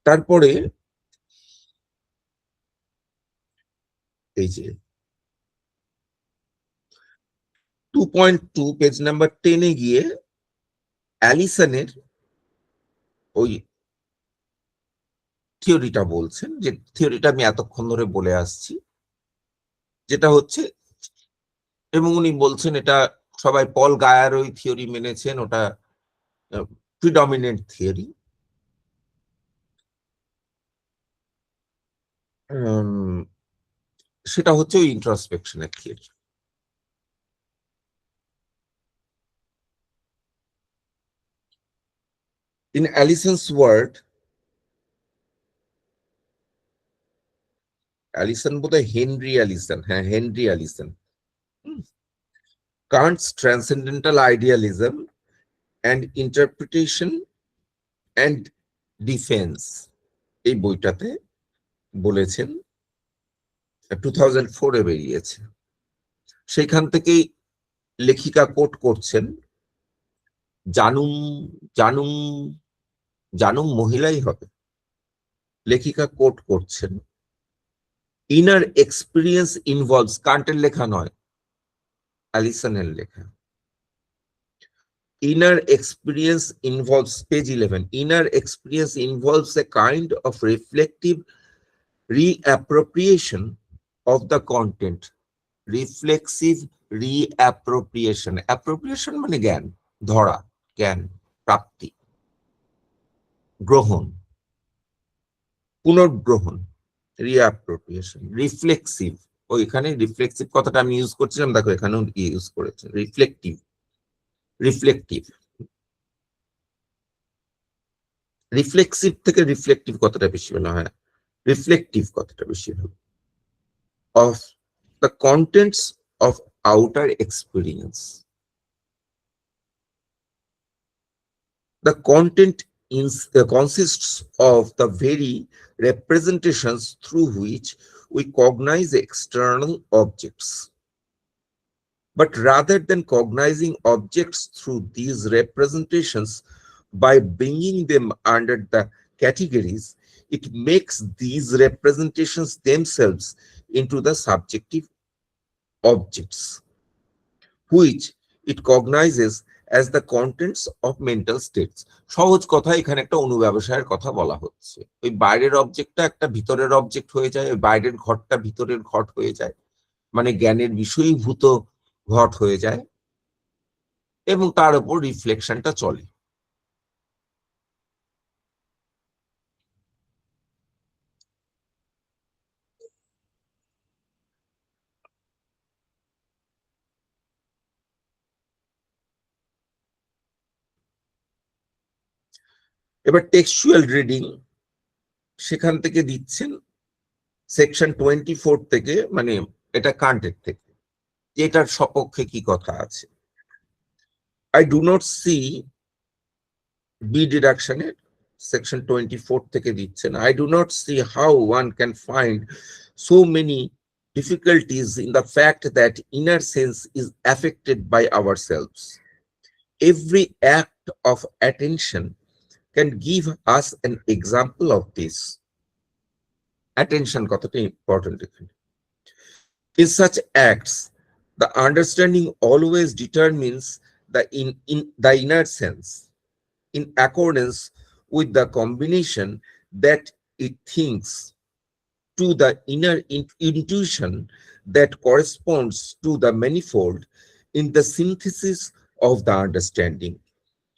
তারপরে এই যে 2.2 পেজ নাম্বার 10 এ গিয়ে অ্যালিসনের ওই থিওরিটা বলছেন, যে থিওরিটা আমি এতক্ষণ ধরে বলে আসছি, যেটা হচ্ছে, এবং উনি বলছেন এটা সবাই পল গায়ার ওই থিওরি মেনেছেন, ওটা প্রিডমিনেন্ট থিওরি। সেটা হচ্ছে ওই ইন্ট্রোস্পেকশনের theory. In Allison's word, Allison বোধহয় হেনরি অ্যালিসন, হ্যাঁ Henry Allison, Kant's transcendental idealism and interpretation and defense এই বইটাতে বলেছেন, 2004 বেরিয়েছে। সেখান থেকেই লেখিকা কোট করছেন, জানুম জানুম জানুম মহিলাই হবে, লেখিকা কোট করছেন, ইনার এক্সপিরিয়েন্স ইনভলভস, কান্টের লেখা নয়, অ্যালিসনের লেখা। Inner experience involves, page 11, inner experience involves a kind of reflective reappropriation of the content. Reflexive reappropriation. Appropriation মানে জ্ঞান, ধরা, জ্ঞান, প্রাপ্তি, গ্রহণ, পুনর্গ্রহণ, reappropriation. Reflexive, ওইখানে রিফ্লেক্সিভ কথাটা আমি ইউজ করছিলাম, দেখো এখানেও ইউজ করেছে, রিফ্লেক্টিভ। রিফ্লেক্টিভ, রিফ্লেক্সিভ থেকে রিফ্লেক্টিভ কথাটা বেশি ভালো হয়, রিফ্লেক্টিভ কথাটা বেশি ভালো, of the contents of outer experience. The content consists of the very representations through which we cognize external objects. But rather than cognizing objects through these representations by bringing them under the categories, it makes these representations themselves into the subjective objects, which it cognizes as the contents of mental states. সহজ কথা, এখানে একটা অনুব্যবসায়ের কথা বলা হচ্ছে। ওই বাইরের অবজেক্টটা একটা ভিতরের অবজেক্ট হয়ে যায়, ওই বাইরের ঘটটা ভিতরের ঘট হয়ে যায়, মানে জ্ঞানের বিষয়ীভূত ঘট হয়ে যায়, এবং তার উপর রিফ্লেকশনটা চলে। এবার টেক্সচুয়াল রিডিং সেখান থেকে দিচ্ছেন সেকশন 24 থেকে, মানে এটা কান্টের থেকে, এটার সপক্ষে কি কথা আছে। I do not see B ডিডাকশনের সেকশন 24 থেকে দিচ্ছেন, I do not see how one can find so many difficulties in the fact that inner sense is affected by ourselves. Every act of attention can give us an example of this. Attention কতটা important এখানে। In such acts, the understanding always determines the inner sense in accordance with the combination that it thinks to the inner intuition that corresponds to the manifold in the synthesis of the understanding.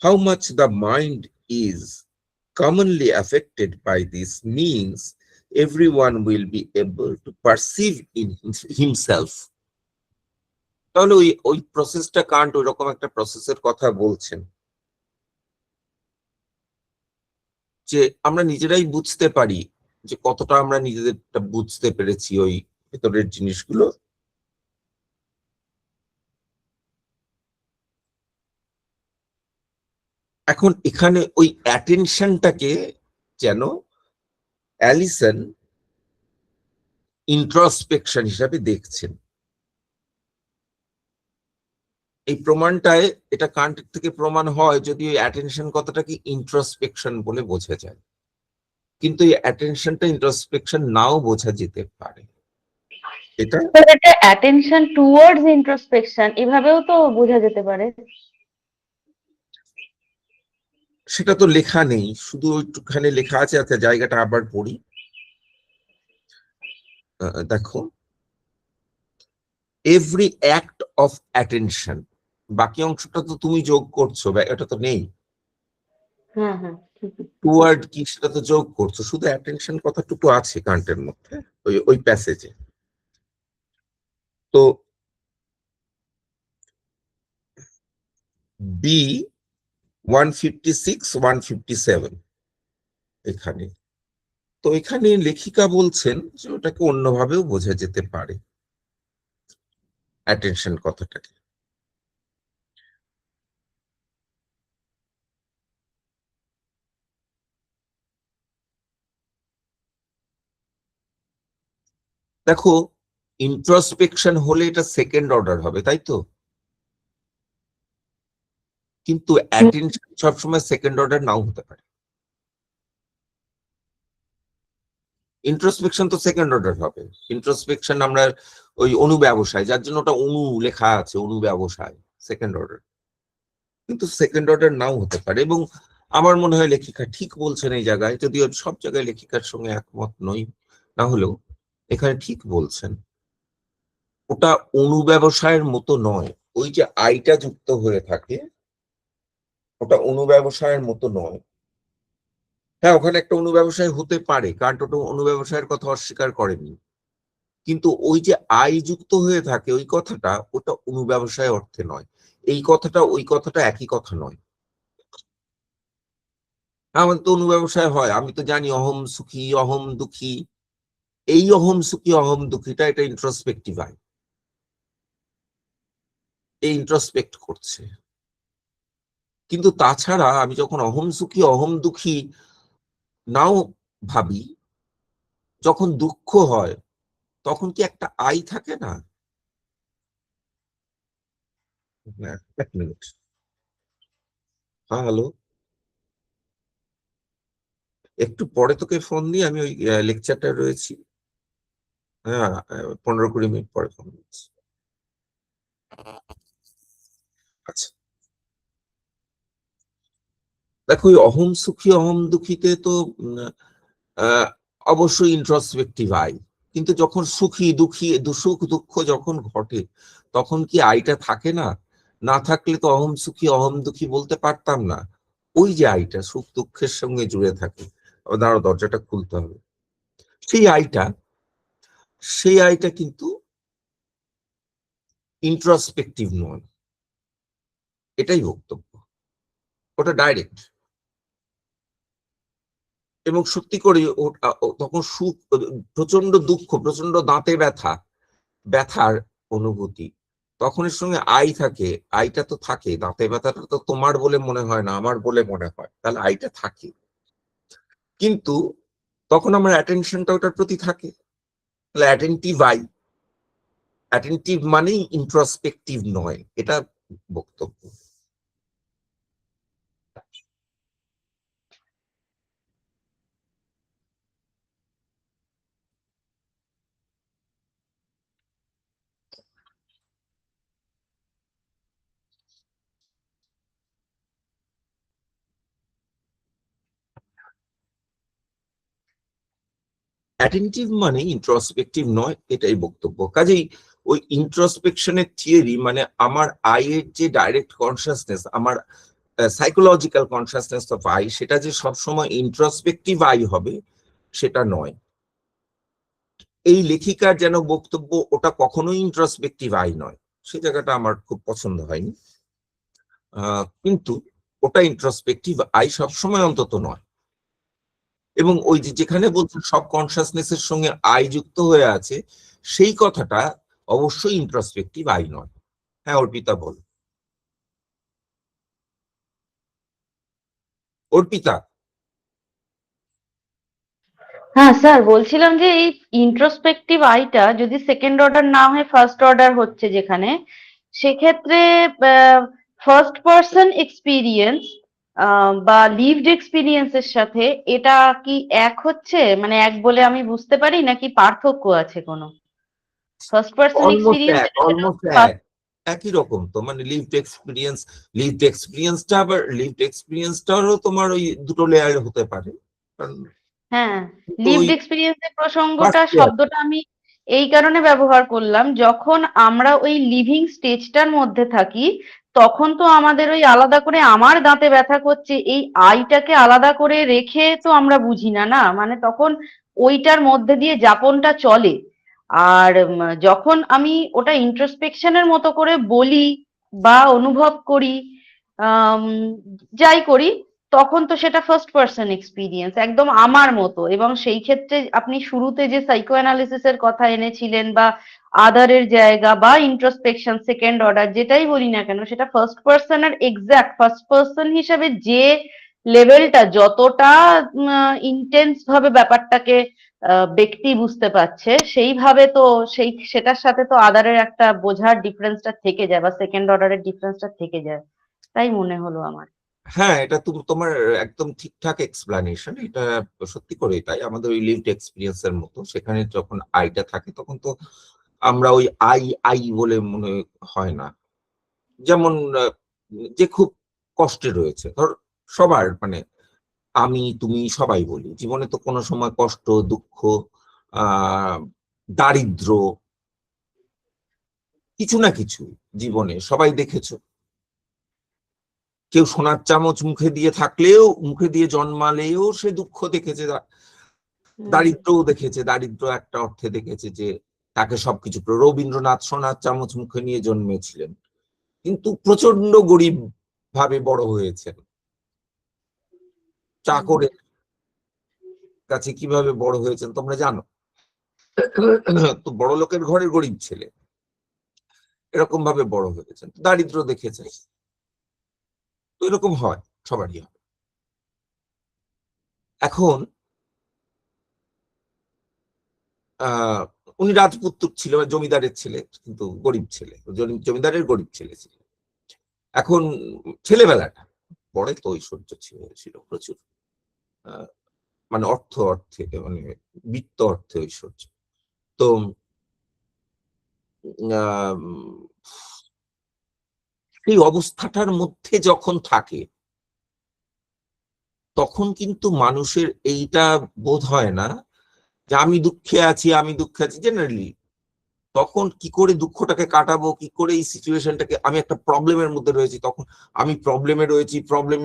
How much the mind is commonly affected by this means everyone will be able to perceive in himself. তাহলে ওই প্রসেসটা Kant ওই রকম একটা প্রসেসের কথা বলছেন, যে আমরা নিজেরাই বুঝতে পারি যে কতটা আমরা নিজেদেরটা বুঝতে পেরেছি ওই ভেতরের জিনিসগুলো। এখন এখানে ওই অ্যাটেনশনটাকে যেন অ্যালিসন ইন্ট্রোস্পেকশন হিসাবে দেখছেন। এই প্রমাণটায় এটা কান্টের থেকে প্রমাণ হয় যদি ওই অ্যাটেনশন কথাটাকে ইন্ট্রোস্পেকশন বলে বোঝা যায়, কিন্তু এই অ্যাটেনশনটা ইন্ট্রোস্পেকশন নাও বোঝা যেতে পারে। এটা অ্যাটেনশন টুয়ার্ডস ইন্ট্রোস্পেকশন এভাবেও তো বোঝা যেতে পারে। সেটা তো লেখা নেই, শুধু ওইটুখানে লেখা আছে। আচ্ছা, জায়গাটা আবার পড়ি, দেখো, এভরি অ্যাক্ট অফ অ্যাটেনশন, বাকি অংশটা তো তুমি যোগ করছো, এটা তো নেই। হ্যাঁ হ্যাঁ, টুয়ার্ড কি সেটা তো যোগ করছো, শুধু অ্যাটেনশন কথাটুকু আছে কান্টের মধ্যে ওই প্যাসেজে। তো বি 156 157 এখানে, তো এখানে লেখিকা বলছেন যে ওটাকে অন্যভাবেও বোঝা যেতে পারে অ্যাটেনশন কথাটাকে। দেখো, ইন্ট্রোস্পেকশন হলে এটা সেকেন্ড অর্ডার হবে, তাই তো? কিন্তু অ্যাটেনশন সবসময় সেকেন্ড অর্ডার নাও হতে পারে। ইন্ট্রোস্পেকশন তো সেকেন্ড অর্ডার হবে। ইন্ট্রোস্পেকশন আমরা ওই অনুব্যবসায়, যার জন্য ওটা অনু লেখা আছে, অনুব্যবসায় সেকেন্ড অর্ডার, কিন্তু সেকেন্ড অর্ডার নাও হতে পারে। এবং আমার মনে হয় লেখিকা ঠিক বলছেন এই জায়গায়, যদিও সব জায়গায় লেখিকার সঙ্গে একমত নই, না হলেও এখানে ঠিক বলছেন। ওটা অনুব্যবসায়ের মতো নয়, ওই যে আইটা যুক্ত হয়ে থাকে ওটা অনুব্যবসায়ের মতো নয়। হ্যাঁ, ওখানে একটা অনুব্যবসায় হতে পারে, কারণ ওটা অনুব্যবসায়ের কথা অস্বীকার করেনি, কিন্তু ওই যে আই যুক্ত হয়ে থাকে ওই কথাটা, ওটা অনুব্যবসায় অর্থে নয়। এই কথাটা ওই কথাটা একই কথা নয়। আমাদের তো অনুব্যবসায় হয়, আমি তো জানি অহম সুখী অহম দুঃখী, এই অহম সুখী অহম দুঃখীটা এটা ইন্ট্রোস্পেক্টিভ আই, এই ইন্ট্রোস্পেক্ট করছে। কিন্তু তাছাড়া আমি যখন অহম সুখী অহম দুঃখী নাও ভাবি, যখন দুঃখ হয় তখন কি একটা আই থাকে না? এক মিনিট, হ্যাঁ হ্যালো, একটু পরে তোকে ফোন দিই, আমি ওই লেকচারটা রয়েছি। হ্যাঁ, 15-20 মিনিট পরে ফোন দিচ্ছি। আচ্ছা। দেখো ওই অহম সুখী অহম দুঃখীতে তো অবশ্যই ইন্ট্রোস্পেক্টিভ আই, কিন্তু যখন সুখী দুঃখী সুখ দুঃখ যখন ঘটে তখন কি আইটা থাকে না? না থাকলে তো অহম সুখী অহম দুঃখী বলতে পারতাম না। ওই যে আইটা সুখ দুঃখের সঙ্গে জুড়ে থাকে, দাঁড়াও দরজাটা খুলতে হবে, সেই আইটা কিন্তু ইন্ট্রোস্পেক্টিভ নয়, এটাই বক্তব্য। ওটা ডাইরেক্ট, এবং সত্যি করে তখন সুখ, প্রচন্ড দুঃখ, প্রচন্ড দাঁতে ব্যথার অনুভূতি, তখন এর সঙ্গে আই থাকে। আইটা তো থাকে, দাঁতে ব্যথাটা তো তোমার বলে মনে হয় না, আমার বলে মনে হয়, তাহলে আইটা থাকে। কিন্তু তখন আমার অ্যাটেনশনটা ওটার প্রতি থাকে, তাহলে অ্যাটেন্টিভ আই। অ্যাটেন্টিভ মানেই ইন্ট্রোস্পেক্টিভ নয়, এটা বক্তব্য। অ্যাটেন্টিভ মানে ইন্ট্রোস্পেক্টিভ নয়, এটাই বক্তব্য। কাজেই ওই ইন্ট্রোস্পেকশনের থিওরি মানে আমার আইয়ের যে ডাইরেক্ট কনসাসনেস, আমার সাইকোলজিক্যাল কনসাসনেস অফ আই, সেটা যে সবসময় ইন্ট্রোস্পেক্টিভ আই হবে সেটা নয়। এই লেখিকার যেন বক্তব্য ওটা কখনোই ইন্ট্রোস্পেক্টিভ আই নয়, সে জায়গাটা আমার খুব পছন্দ হয়নি। কিন্তু ওটা ইন্ট্রোস্পেক্টিভ আই সবসময় অন্তত নয়। এবং ওই যে যেখানে বলছে সব কনসাসনেসের সঙ্গে আই যুক্ত হয়ে আছে, সেই কথাটা অবশ্যই ইন্ট্রোস্পেক্টিভ আই নয়। হ্যাঁ অর্পিতা বল। অর্পিতা। হ্যাঁ স্যার, বলছিলাম যে এই ইন্ট্রোস্পেক্টিভ আইটা যদি সেকেন্ড অর্ডার না হয়ে ফার্স্ট অর্ডার হচ্ছে যেখানে, সেক্ষেত্রে ফার্স্ট পার্সন এক্সপিরিয়েন্স বা লিভড এক্সপিরিয়েন্সের সাথে এটা কি এক হচ্ছে, মানে এক বলে আমি বুঝতে পারি, নাকি পার্থক্য আছে কোনো? ফার্স্ট পার্সন অলমোস্ট এক্সপিরিয়েন্স এক, অলমোস্ট এক, একই রকম তো, মানে লিভড এক্সপিরিয়েন্সটা আবার লিভড এক্সপিরিয়েন্সটারও তোমার ওই দুটো লেয়ার হতে পারে, কারণ হ্যাঁ, কিন্তু ওই লিভড এক্সপিরিয়েন্সের প্রসঙ্গটা, ফার্স্ট লেয়ার। শব্দটা আমি এই কারণে ব্যবহার করলাম, যখন আমরা ওই লিভিং স্টেজটার মধ্যে থাকি তখন তো আমাদের ওই আলাদা করে আমার দাঁতে ব্যথা করছে এই আইটাকে আলাদা করে রেখে তো আমরা বুঝি না, না মানে তখন ওইটার মধ্যে দিয়ে যাপনটা চলে। আর যখন আমি ওটা ইন্ট্রোস্পেকশনের মতো করে বলি বা অনুভব করি, আম, যাই করি, তখন তো সেটা ফার্স্ট পার্সন এক্সপিরিয়েন্স একদম আমার মতো। এবং সেই ক্ষেত্রে আপনি শুরুতে যে সাইকো অ্যানালিসিসের কথা এনেছিলেন, বা আদারের জায়গা বা ইন্ট্রোস্পেকশন সেকেন্ড অর্ডার যেটাই বলি না কেন, সেটা ফার্স্ট পার্সনের এক্সাক্ট ফার্স্ট পার্সন হিসাবে যে লেভেলটা, যতটা ইন্টেন্স ভাবে ব্যাপারটাকে ব্যক্তি বুঝতে পারছে, সেইভাবে তো সেটার সাথে তো আদারের একটা বোঝার ডিফারেন্সটা থেকে যায়, বা সেকেন্ড অর্ডারের ডিফারেন্সটা থেকে যায়, তাই মনে হলো আমার। হ্যাঁ, এটা তোমার একদম ঠিকঠাক এক্সপ্লানেশন, এটা সত্যি করে তাই। আমাদের ওই লিভড এক্সপিরিয়েন্সের মতো সেখানে যখন আইটা থাকে তখন তো আমরা ওই আই আই বলে মনে হয় না। যেমন যে খুব কষ্টে রয়েছে, ধর সবার মানে আমি তুমি সবাই বলি, জীবনে তো কোনো সময় কষ্ট দুঃখ আহ দারিদ্র কিছু না কিছু জীবনে সবাই দেখেছো। কেউ সোনার চামচ মুখে দিয়ে থাকলেও, মুখে দিয়ে জন্মালেও সে দুঃখ দেখেছে, হুম। দারিদ্রও দেখেছে। দারিদ্র একটা অর্থে দেখেছে যে তাকে সবকিছু, রবীন্দ্রনাথ সোনার চামচ মুখে নিয়ে জন্মেছিলেন কিন্তু প্রচন্ড গরিব ভাবে বড় হয়েছেন। চাকরের কাছে কিভাবে বড় হয়েছেন তোমরা জানো। তো বড় লোকের ঘরের গরিব ছেলে, এরকম ভাবে বড় হয়েছেন, দারিদ্র দেখেছে। তো এরকম হয়, সবারই হয়। এখন আহ উনি রাজপুত্র ছিল, জমিদারের ছেলে, কিন্তু গরিব ছেলে, জমিদারের গরিব ছেলে ছিল। এখন ছেলেবেলাটা পরে তো ঐশ্বর্য ছিল প্রচুর, মানে অর্থে, মানে বিত্ত অর্থে ঐশ্বর্য। তো আহ, সেই অবস্থাটার মধ্যে যখন থাকে তখন কিন্তু মানুষের এইটা বোধ হয় না যে আমি দুঃখে আছি, জেনারেলি। তখন কি করে দুঃখটাকে কাটাবো, কি করে এই সিচুয়েশনটাকে, আমি একটা প্রবলেমের মধ্যে রয়েছি, তখন আমি প্রবলেমে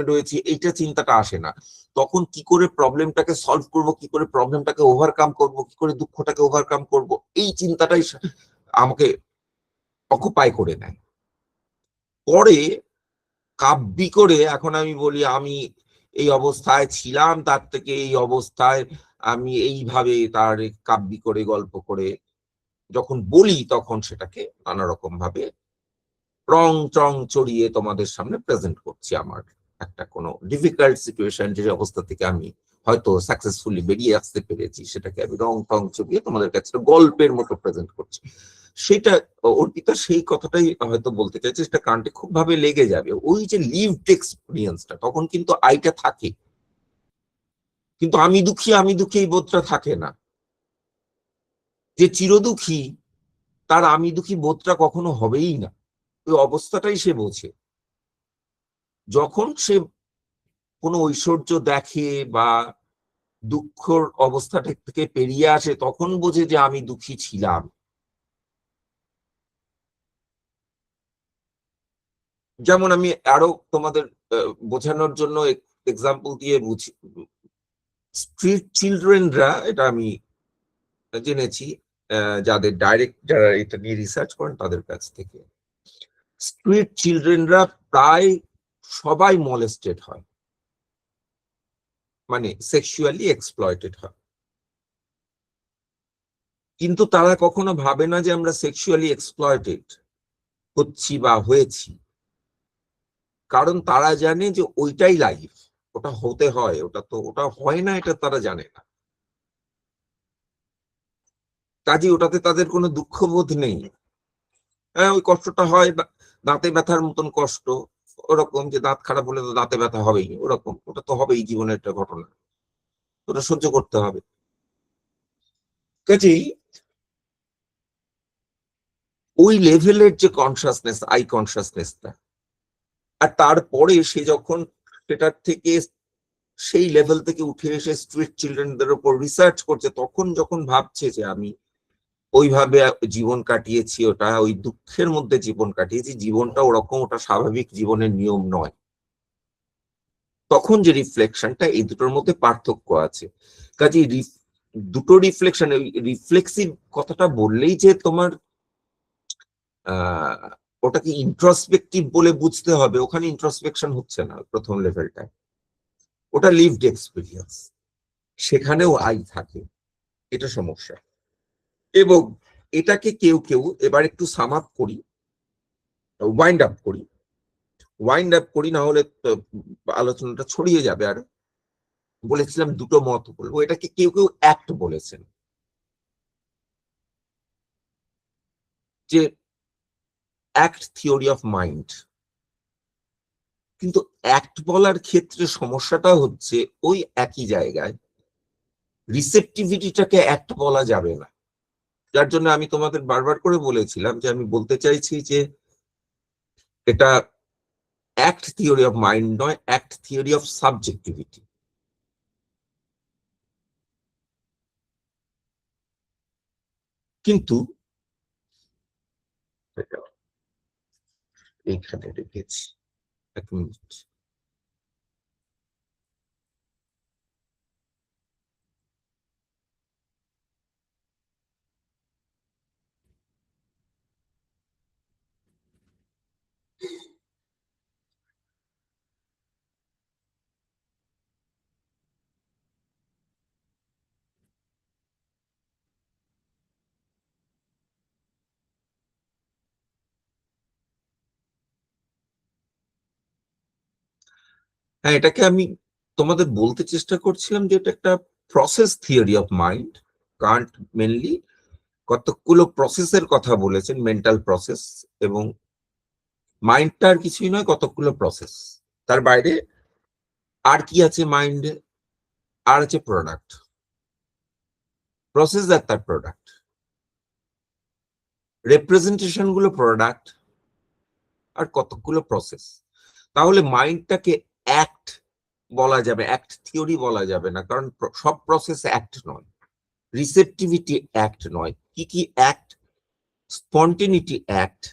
রয়েছি এইটা চিন্তাটা আসে না। তখন কি করে প্রবলেমটাকে সলভ করব, কি করে প্রবলেমটাকে ওভারকাম করব, কি করে দুঃখটাকে ওভারকাম করব, এই চিন্তাটাই আমাকে অকুপাই করে নেয়। পরে কাব্যি করে এখন আমি বলি আমি এই অবস্থায় ছিলাম, তার থেকে এই অবস্থায় আমি এইভাবে তার কাব্যি করে গল্প করে যখন বলি, তখন সেটাকে নানা রকম ভাবে রং চং চড়িয়ে তোমাদের সামনে প্রেজেন্ট করছি। আমার একটা কোনো ডিফিকাল্ট সিচুয়েশন, যে অবস্থা থেকে আমি হয়তো সাকসেসফুলি বেরিয়ে আসতে পেরেছি, সেটাকে আমি রং টং চড়িয়ে তোমাদের কাছে গল্পের মতো প্রেজেন্ট করছি। সেটা অর্পিতা সেই কথাটাই হয়তো বলতে চাইছে, সেটা কানটে খুব ভাবে লেগে যাবে। ওই যে লিভড এক্সপিরিয়েন্সটা, তখন কিন্তু আইটা থাকে, কিন্তু আমি দুঃখী এই বোধটা থাকে না। যে চিরদুঃখী, তার আমি দুঃখী বোধটা কখনো হবেই না। ওই অবস্থাটাই সে বোঝে। যখন সে কোনো ঐশ্বর্য দেখে বা দুঃখর অবস্থাটা থেকে পেরিয়ে আসে, তখন বোঝে যে আমি দুঃখী ছিলাম। যেমন আমি আরো তোমাদের বোঝানোর জন্য এক্সাম্পল দিয়ে বুঝি। স্ট্রিট চিলড্রেনরা, এটা আমি জেনেছি যাদের ডাইরেক্ট, যারা এটা নিয়ে রিসার্চ করেন তাদের কাছ থেকে, স্ট্রিট চিলড্রেনরা প্রায় সবাই মলেস্টেড হয়, মানে সেক্সুয়ালি এক্সপ্লয়েটেড হয়। কিন্তু তারা কখনো ভাবে না যে আমরা সেক্সুয়ালি এক্সপ্লয়েটেড হচ্ছি বা হয়েছি, কারণ তারা জানে যে ওইটাই লাইফ, ওটা হতে হয়, ওটা হয় না এটা তারা জানে না। কাজে ওটাতে তাদের কোনো দুঃখবোধ নেই। হ্যাঁ, ওই কষ্টটা হয়, দাঁতে ব্যথার মতন কষ্ট, ওরকম যে দাঁত খারাপ হলে তো দাঁতে ব্যথা হবেই, ওরকম ওটা তো হবেই, জীবনের একটা ঘটনা, ওটা সহ্য করতে হবে। কাজেই ওই লেভেলের যে কনসাসনেস, আই কনসাসনেসটা, আর তারপরে সে যখন সেটার থেকে, সেই লেভেল থেকে উঠে এসে স্ট্রিট চিলড্রেনদের উপর রিসার্চ করছে, তখন যখন ভাবছে যে আমি ওইভাবে জীবন কাটিয়েছি, ওটা ওই দুঃখের মধ্যে জীবন কাটিয়েছি, জীবনটা ওরকম, ওটা স্বাভাবিক জীবনের নিয়ম নয়, তখন যে রিফ্লেকশনটা, এই দুটোর মধ্যে পার্থক্য আছে। কাজে দুটো রিফ্লেকশন, রিফ্লেক্সিভ কথাটা বললেই যে তোমার ওটাকে ইন্ট্রোস্পেক্টিভ বলে বুঝতে হবে, ওখানে ইন্ট্রোস্পেকশন হচ্ছে না প্রথম লেভেলটায়, ওটা লিভড এক্সপিরিয়েন্স, সেখানেও আই থাকে, এটা সমস্যা। এবং এটাকে কেউ কেউ, এবার একটু সাম আপ করি, ওয়াইন্ড আপ করি, না হলে আলোচনাটা ছড়িয়ে যাবে। আর বলেছিলাম দুটো মত বলবো, এটাকে কেউ কেউ অ্যাক্ট বলেছেন, যে অ্যাক্ট থিওরি অফ মাইন্ড। কিন্তু অ্যাক্ট বলার ক্ষেত্রে সমস্যাটা হচ্ছে ওই একই জায়গায়, রিসেপটিভিটিটাকে অ্যাক্ট বলা যাবে না। যার জন্য আমি তোমাদের বারবার করে বলেছিলাম যে আমি বলতে চাইছি যে এটা অ্যাক্ট থিওরি অফ মাইন্ড নয়, অ্যাক্ট থিওরি অফ সাবজেক্টিভিটি। কিন্তু এইখানে রেখেছি, এক মিনিট। হ্যাঁ, এটাকে আমি তোমাদের বলতে চেষ্টা করছিলাম যে এটা একটা process theory of mind. Kant mainly কতগুলো প্রসেসের কথা বলেছেন, মেন্টাল প্রসেস, এবং মাইন্ডটা আর কিছুই নয়, কতগুলো প্রসেস। তার বাইরে আর কি আছে মাইন্ডে? আর আছে প্রোডাক্ট, প্রসেস আর তার প্রোডাক্ট, রেপ্রেজেন্টেশন গুলো প্রোডাক্ট, আর কতগুলো প্রসেস। তাহলে মাইন্ডটাকে অ্যাক্ট বলা যাবে, অ্যাক্ট থিওরি বলা যাবে না, কারণ সব প্রসেস অ্যাক্ট নয়, রিসেপটিভিটি অ্যাক্ট নয়। কি কি অ্যাক্ট? স্পন্টেনিটি অ্যাক্ট,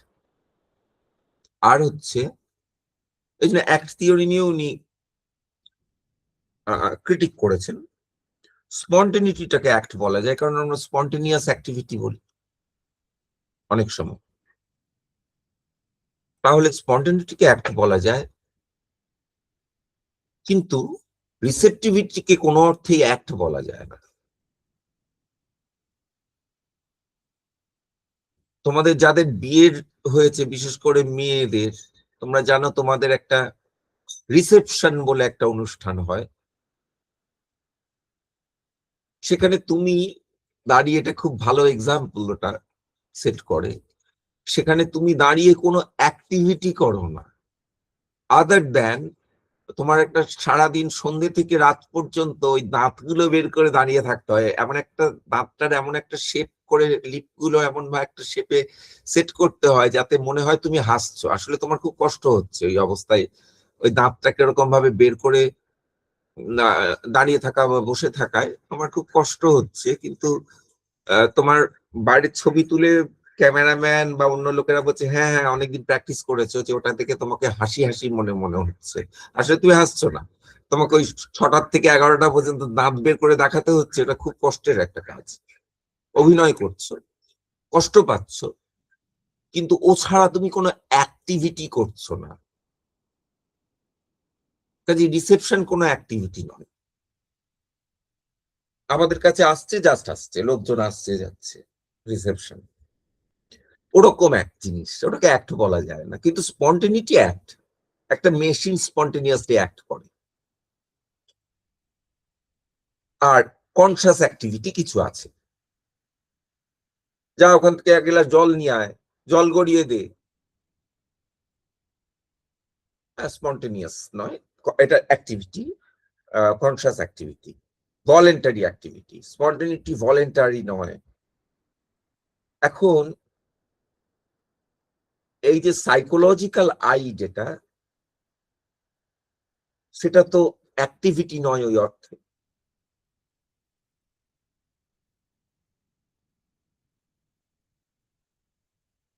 আর হচ্ছে এই জন্য অ্যাক্ট থিওরি নিয়ে উনি ক্রিটিক করেছেন। স্পন্টেনিটিটাকে অ্যাক্ট বলা যায়, কারণ আমরা স্পন্টেনিয়াস অ্যাক্টিভিটি বলি অনেক সময়, তাহলে স্পন্টেনিটিকে অ্যাক্ট বলা যায়। কিন্তু রিসেপটিভিটিকে কোনো অর্থেই অ্যাক্ট বলা যায় না। তোমাদের যাদের বিয়ের হয়েছে, বিশেষ করে মেয়েদের, তোমরা জানো তোমাদের একটা রিসেপশন বলে একটা অনুষ্ঠান হয়, সেখানে তুমি দাঁড়িয়ে, এটা খুব ভালো এক্সাম্পল ওটা সেট করে, সেখানে তুমি দাঁড়িয়ে কোনো অ্যাক্টিভিটি করো না, আদার দ্যান তোমার একটা সারাদিন সন্ধ্যে থেকে রাত পর্যন্ত ওই দাঁতগুলো বের করে দাঁড়িয়ে থাকতে হয়, এমন একটা দাঁতটার এমন একটা শেপ করে, লিপগুলো এমন ভাবে একটা শেপে সেট করতে হয় যাতে মনে হয় তুমি হাসছো, আসলে তোমার খুব কষ্ট হচ্ছে ওই অবস্থায় ওই দাঁতটাকে এরকম ভাবে বের করে দাঁড়িয়ে থাকা বা বসে থাকায় আমার খুব কষ্ট হচ্ছে। কিন্তু তোমার বাড়ির ছবি তুলে ক্যামেরাম্যান বা অন্য লোকেরা বলছে হ্যাঁ হ্যাঁ অনেকদিন প্র্যাকটিস করেছো, যে ওটা থেকে তোমাকে হাসি হাসি মনে মনে হচ্ছে, আসলে তুমি হাসছো না, তোমাকে ওই 6টা থেকে 11টা পর্যন্ত দাঁত বের করে দেখাতে হচ্ছে, এটা খুব কষ্টের একটা কাজ, অভিনয় করছো, কষ্ট পাচ্ছ, কিন্তু ও ছাড়া তুমি কোনো অ্যাক্টিভিটি করছো না, কাজে রিসেপশন কোনো অ্যাক্টিভিটি নয়। আমাদের কাছে আসছে, জাস্ট আসছে, লোকজন আসছে যাচ্ছে, রিসেপশন ওরকম এক জিনিস, ওটাকে অ্যাক্ট বলা যায় না। কিন্তু স্পন্টেনিটি অ্যাক্ট, একটা মেশিন স্পন্টেনিয়াসলি অ্যাক্ট করে। আর কনসাস অ্যাক্টিভিটি কিছু আছে, যা ওখান থেকে 1 গ্লাস জল নিয়ে আয়, জল গড়িয়ে দে, স্পন্টেনিয়াস নয়, এটা activity, conscious activity, voluntary activity. স্পন্টেনিটি voluntary নয়। এখন এই যে সাইকোলজিক্যাল আই যেটা, সেটা তো অ্যাক্টিভিটি নয় ওই অর্থে,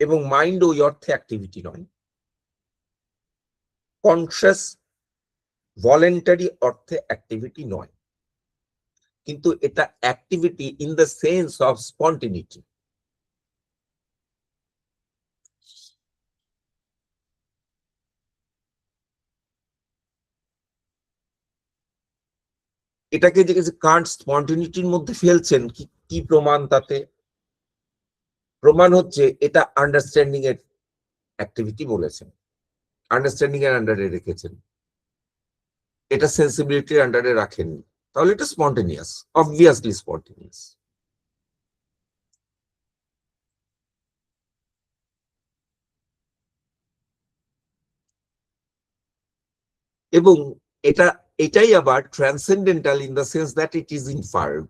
এবং মাইন্ড ওই অর্থে অ্যাক্টিভিটি নয়। কনসাস ভলেন্টারি অর্থে অ্যাক্টিভিটি নয়, কিন্তু এটা activity in the sense of স্পন্টেনিটি। এটাকে যে কান্ট স্পন্টেনিটির মধ্যে ফেলছেন, কি কি প্রমাণ তাতে? প্রমাণ হচ্ছে এটা আন্ডারস্ট্যান্ডিং এর অ্যাক্টিভিটি বলেছেন, আন্ডারস্ট্যান্ডিং এর আন্ডারে রেখেছেন, এটা সেন্সিবিলিটির আন্ডারে রাখেননি, তাহলে এটা স্পন্টেনিয়াস, অবভিয়াসলি স্পন্টেনিয়াস। এবং এটাই আবার transcendental in the sense that it is inferred.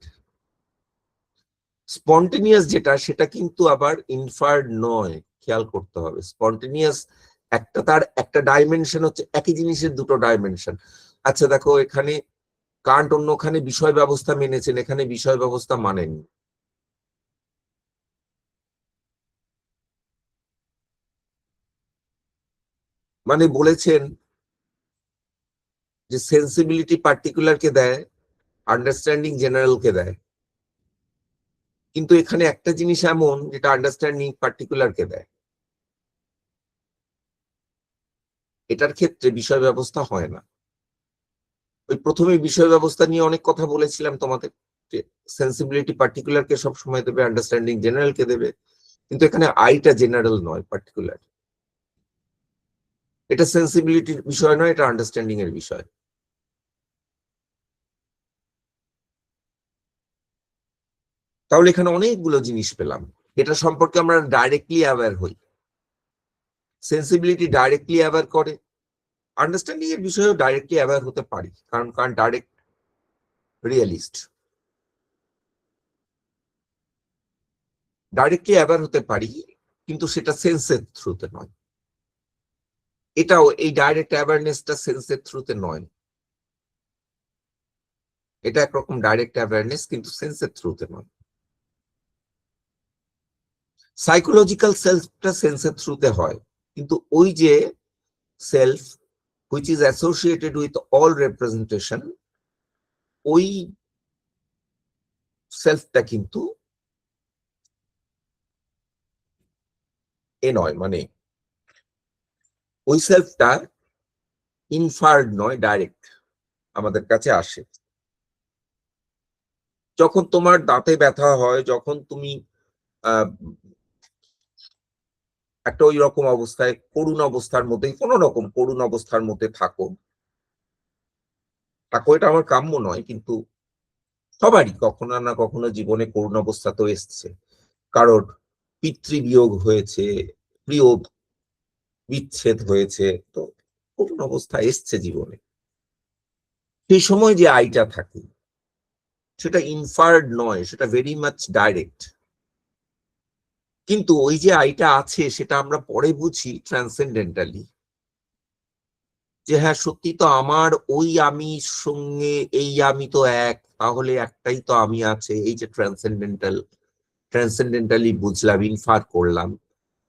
Spontaneous যেটা, সেটা কিন্তু আবার ইনফার্ড নয়, খেয়াল করতে হবে। স্পন্টেনিয়াস তার একটা ডাইমেনশন হচ্ছে, একই জিনিসের দুটো ডাইমেনশন। আচ্ছা দেখো, এখানে কান্ট অন্যখানে বিষয় ব্যবস্থা মেনেছেন, এখানে বিষয় ব্যবস্থা মানেননি। মানে বলেছেন যে সেন্সিবিলিটি পার্টিকুলারকে দেয়, আন্ডারস্ট্যান্ডিং জেনারেলকে দেয়, কিন্তু এখানে একটা জিনিস এমন যেটা আন্ডারস্ট্যান্ডিং পার্টিকুলারকে দেয়, এটার ক্ষেত্রে বিষয় ব্যবস্থা হয় না। ওই প্রথমে বিষয় ব্যবস্থা নিয়ে অনেক কথা বলেছিলাম তোমাদের, সেন্সিবিলিটি পার্টিকুলারকে সব সময় দেবে, আন্ডারস্ট্যান্ডিং জেনারেলকে দেবে, কিন্তু এখানে আইটা জেনারেল নয়, পার্টিকুলার। এটা সেন্সিবিলিটির বিষয় নয়, এটা আন্ডারস্ট্যান্ডিং এর বিষয়। তাহলে এখানে অনেকগুলো জিনিস পেলাম, এটা সম্পর্কে আমরা ডাইরেক্টলি অ্যাওয়্যার হই। সেন্সিবিলিটি ডাইরেক্টলি অ্যাওয়্যার করে, আন্ডারস্ট্যান্ডিং এর বিষয়েও ডাইরেক্টলি অ্যাওয়্যার হতে পারি, কারণ ডাইরেক্ট রিয়েলিস্ট। ডাইরেক্টলি অ্যাওয়্যার হতে পারি, কিন্তু সেটা সেন্সের থ্রুতে নয়। এটাও, এই ডাইরেক্ট অ্যাওয়ারনেসটা সেন্সের থ্রুতে নয়। এটা একরকম ডাইরেক্ট অ্যাওয়ারনেস, কিন্তু সেন্সের থ্রুতে নয়। সাইকোলজিক্যাল সেলফটা সেন্সের থ্রুতে হয়, কিন্তু ওই যে self which is associated with all representation, ওই সেলফটা কিন্তু এ নয়, মানে ওই সেলফটা ইনফার্ড নয়, ডাইরেক্ট আমাদের কাছে আসে। যখন তোমার দাঁতে ব্যথা হয়, যখন তুমি একটা ওই রকম অবস্থায়, করুণ অবস্থার মধ্যে, কোন রকম করুণ অবস্থার মধ্যে থাকো, এটা আমার কাম্য নয়, কিন্তু সবারই কখনো না কখনো জীবনে করুণ অবস্থা তো এসছে। কারোর পিতৃবিয়োগ হয়েছে, প্রিয় বিচ্ছেদ হয়েছে, তো করুণ অবস্থা এসছে জীবনে। সেই সময় যে আইটা থাকে সেটা ইনফার্ড নয়, সেটা ভেরি মাচ ডাইরেক্ট। কিন্তু ওই যে আইটা আছে সেটা আমরা পরে বুঝি ট্রান্সেন্ডেন্টালি, যে হ্যাঁ সত্যি তো আমার ওই আমির সঙ্গে এই আমি তো এক, তাহলে একটাই তো আমি আছে। এই যে ট্রান্সেন্ডেন্টালি বুঝলাম, ইনফার করলাম,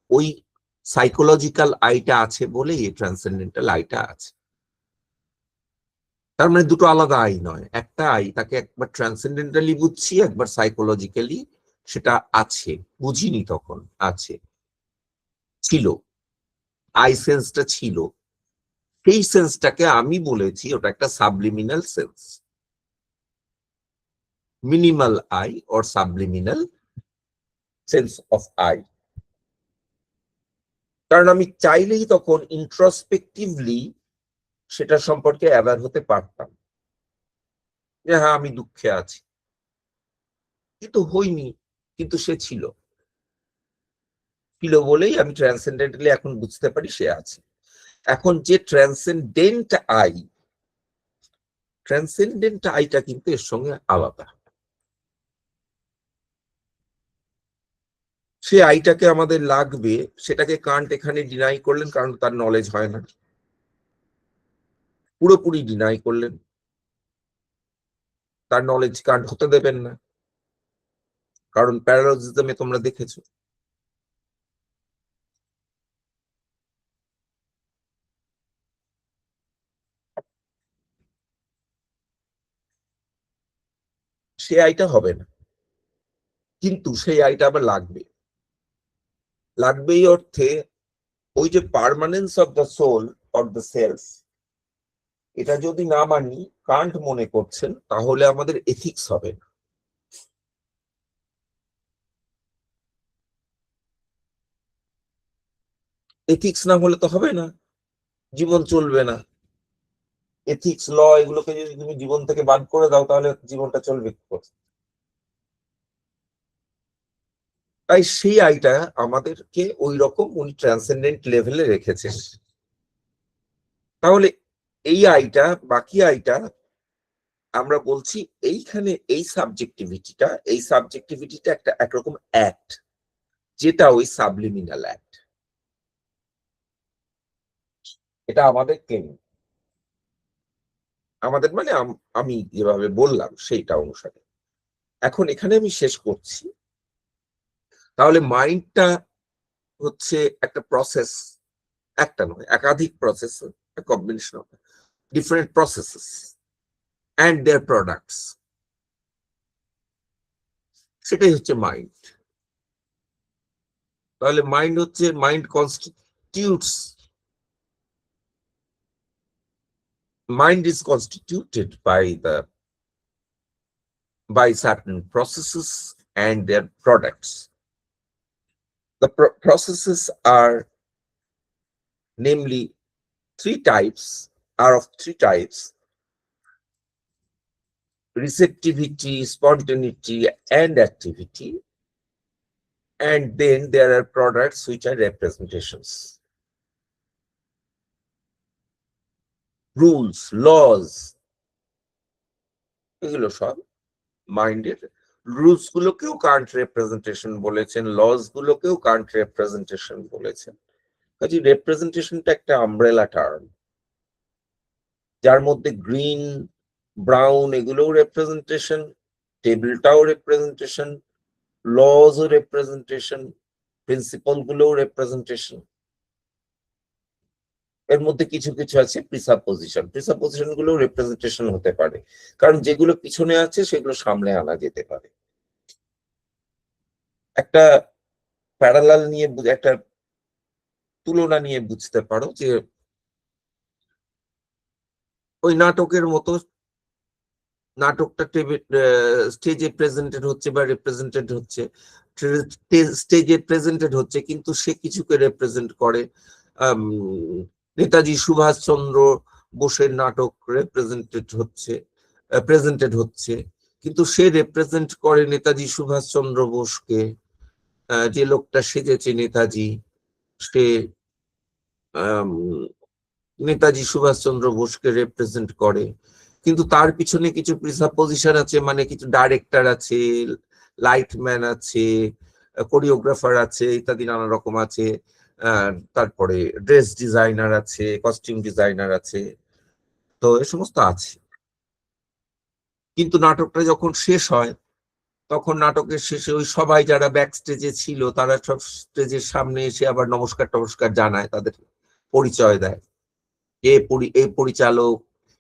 ওই সাইকোলজিক্যাল আইটা আছে বলেই এই ট্রান্সেন্ডেন্টাল আইটা আছে। তার মানে দুটো আলাদা আই নয়, একটা আই, তাকে একবার ট্রান্সেন্ডেন্টালি বুঝছি, একবার সাইকোলজিক্যালি সেটা আছে, বুঝিনি তখন, আছে, ছিল, আই সেন্সটা ছিল। সেই সেন্সটাকে আমি বলেছি ওটা একটা subliminal sense, minimal I or subliminal sense of I. কারণ আমি চাইলেই তখন ইন্ট্রোস্পেক্টিভলি সেটা সম্পর্কে অ্যাওয়্যার হতে পারতাম যে হ্যাঁ আমি দুঃখে আছি, কিন্তু হইনি, কিন্তু সে ছিল বলেই আমি ট্রান্সেন্ডেন্টালি এখন বুঝতে পারি সে আছে। এখন যে ট্রান্সেন্ডেন্ট আইটা কিন্তু এর সঙ্গে আলাদা। সে আইটাকে আমাদের লাগবে, সেটাকে কান্ট এখানে ডিনাই করলেন, কারণ তার নলেজ হয় না, পুরোপুরি ডিনাই করলেন, তার নলেজ কান্ট হতে দেবেন না, কারণ প্যারালজিজমে তোমরা দেখেছো সে আইটা হবে না, কিন্তু সেই আইটা আবার লাগবে। এই অর্থে ওই যে permanence of the soul or the self, এটা যদি না মানি, কান্ট মনে করছেন, তাহলে আমাদের এথিক্স হবে না। এথিক্স না হলে তো হবে না, জীবন চলবে না। এথিক্স, ল, এগুলোকে যদি তুমি জীবন থেকে বাদ করে দাও, তাহলে জীবনটা চলবে কি করে? তাই সেই আইটা আমাদেরকে ওই রকম উনি ট্রান্সেন্ডেন্ট লেভেলে রেখেছেন। তাহলে এই আইটা, বাকি আইটা আমরা বলছি এইখানে এই সাবজেক্টিভিটিটা একটা একরকম অ্যাক্ট, যেটা ওই সাবলিমিনাল অ্যাক্ট, এটা আমাদের ক্লেম, আমাদের মানে আমি যেভাবে বললাম সেইটা অনুসারে। এখন এখানে আমি শেষ করছি। তাহলে মাইন্ডটা হচ্ছে একটা প্রসেস, একটা নয়, একাধিক process, combination of different processes and there products, সেটাই হচ্ছে মাইন্ড। তাহলে mind constitutes, mind is constituted by certain processes and their products. The processes are namely of three types: receptivity, spontaneity, and activity. And then there are products which are representations, rules, laws, এগুলো সব মাইন্ডের। Rules গুলোকেও Kant representation বলেছেন, lodge গুলোকেও Kant representation বলেছেন। কাজে রিপ্রেজেন্টেশনটা একটা umbrella term, যার মধ্যে green, brown এগুলোও রিপ্রেজেন্টেশন, টেবিলটাও রিপ্রেজেন্টেশন, লজও রিপ্রেজেন্টেশন, প্রিন্সিপাল গুলোও রিপ্রেজেন্টেশন। এর মধ্যে কিছু কিছু আছে প্রিসাপোজিশন, প্রিসাপোজিশন গুলো রিপ্রেজেন্টেশন হতে পারে, কারণ যেগুলো পিছনে আছে সেগুলো সামনে আনা যেতে পারে। একটা প্যারালাল নিয়ে একটা তুলনা নিয়ে বুঝতে পারো যে ওই নাটকের মতো নাটকটা স্টেজে প্রেজেন্টেড হচ্ছে বা রিপ্রেজেন্টেড হচ্ছে, স্টেজে প্রেজেন্টেড হচ্ছে কিন্তু সে কিছুকে রিপ্রেজেন্ট করে। নেতাজি সুভাষচন্দ্র বোসের নাটক প্রেজেন্টেড হচ্ছে কিন্তু সে রিপ্রেজেন্ট করে নেতাজি সুভাষচন্দ্র বোসকে। যে লোকটা সেজেছে নেতাজি, সে নেতাজি সুভাষচন্দ্র বোসকে রিপ্রেজেন্ট করে, কিন্তু তার পিছনে কিছু প্রিসাপোজিশন আছে, মানে কিছু ডাইরেক্টর আছে, লাইটম্যান আছে, কোরিওগ্রাফার আছে, ইত্যাদি নানা রকম আছে। তারপরে ড্রেস ডিজাইনার আছে, কস্টিউম ডিজাইনার আছে, তো এ সমস্ত আছে। কিন্তু নাটকটা যখন শেষ হয় তখন নাটকের শেষে ওই সবাই যারা ব্যাক স্টেজে ছিল তারা সব স্টেজের সামনে এসে আবার নমস্কার টমস্কার জানায়, তাদের পরিচয় দেয়, এই পরিচালক,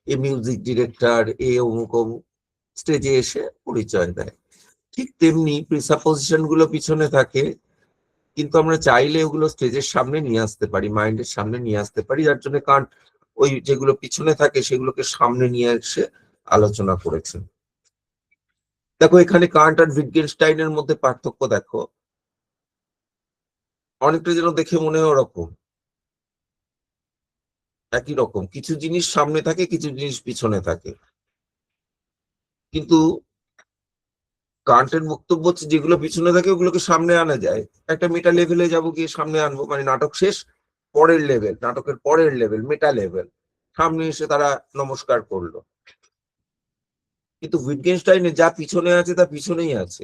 এ মিউজিক ডিরেক্টর, এ অমুক অমুক, স্টেজে এসে পরিচয় দেয়। ঠিক তেমনি প্রিসাপোজিশন গুলো পিছনে থাকে, কিন্তু আমরা চাইলে ওগুলো স্টেজের সামনে নিয়ে আসতে পারি, মাইন্ডের সামনে নিয়ে আসতে পারি, যার জন্য কান্ট ওই যেগুলো পিছনে থাকে সেগুলোকে সামনে নিয়ে এসে আলোচনা করেছেন। দেখো এখানে কান্ট আর উইটগেনস্টাইনের মধ্যে পার্থক্য দেখো, অনেকটা যেন দেখে মনে হয় ওরকম একই রকম, কিছু জিনিস সামনে থাকে কিছু জিনিস পিছনে থাকে। কিন্তু কান্টের বক্তব্য হচ্ছে যেগুলো পিছনে থাকে ওগুলোকে সামনে আনা যায়। একটা মেটা লেভেলে যাবো, গিয়ে সামনে আনবো, মানে নাটক শেষ, পরের লেভেল, নাটকের পরের লেভেল মেটা লেভেল, সামনে এসে তারা নমস্কার করলো। কিন্তু উইটগেনস্টাইনে যা পিছনে আছে তা পিছনেই আছে,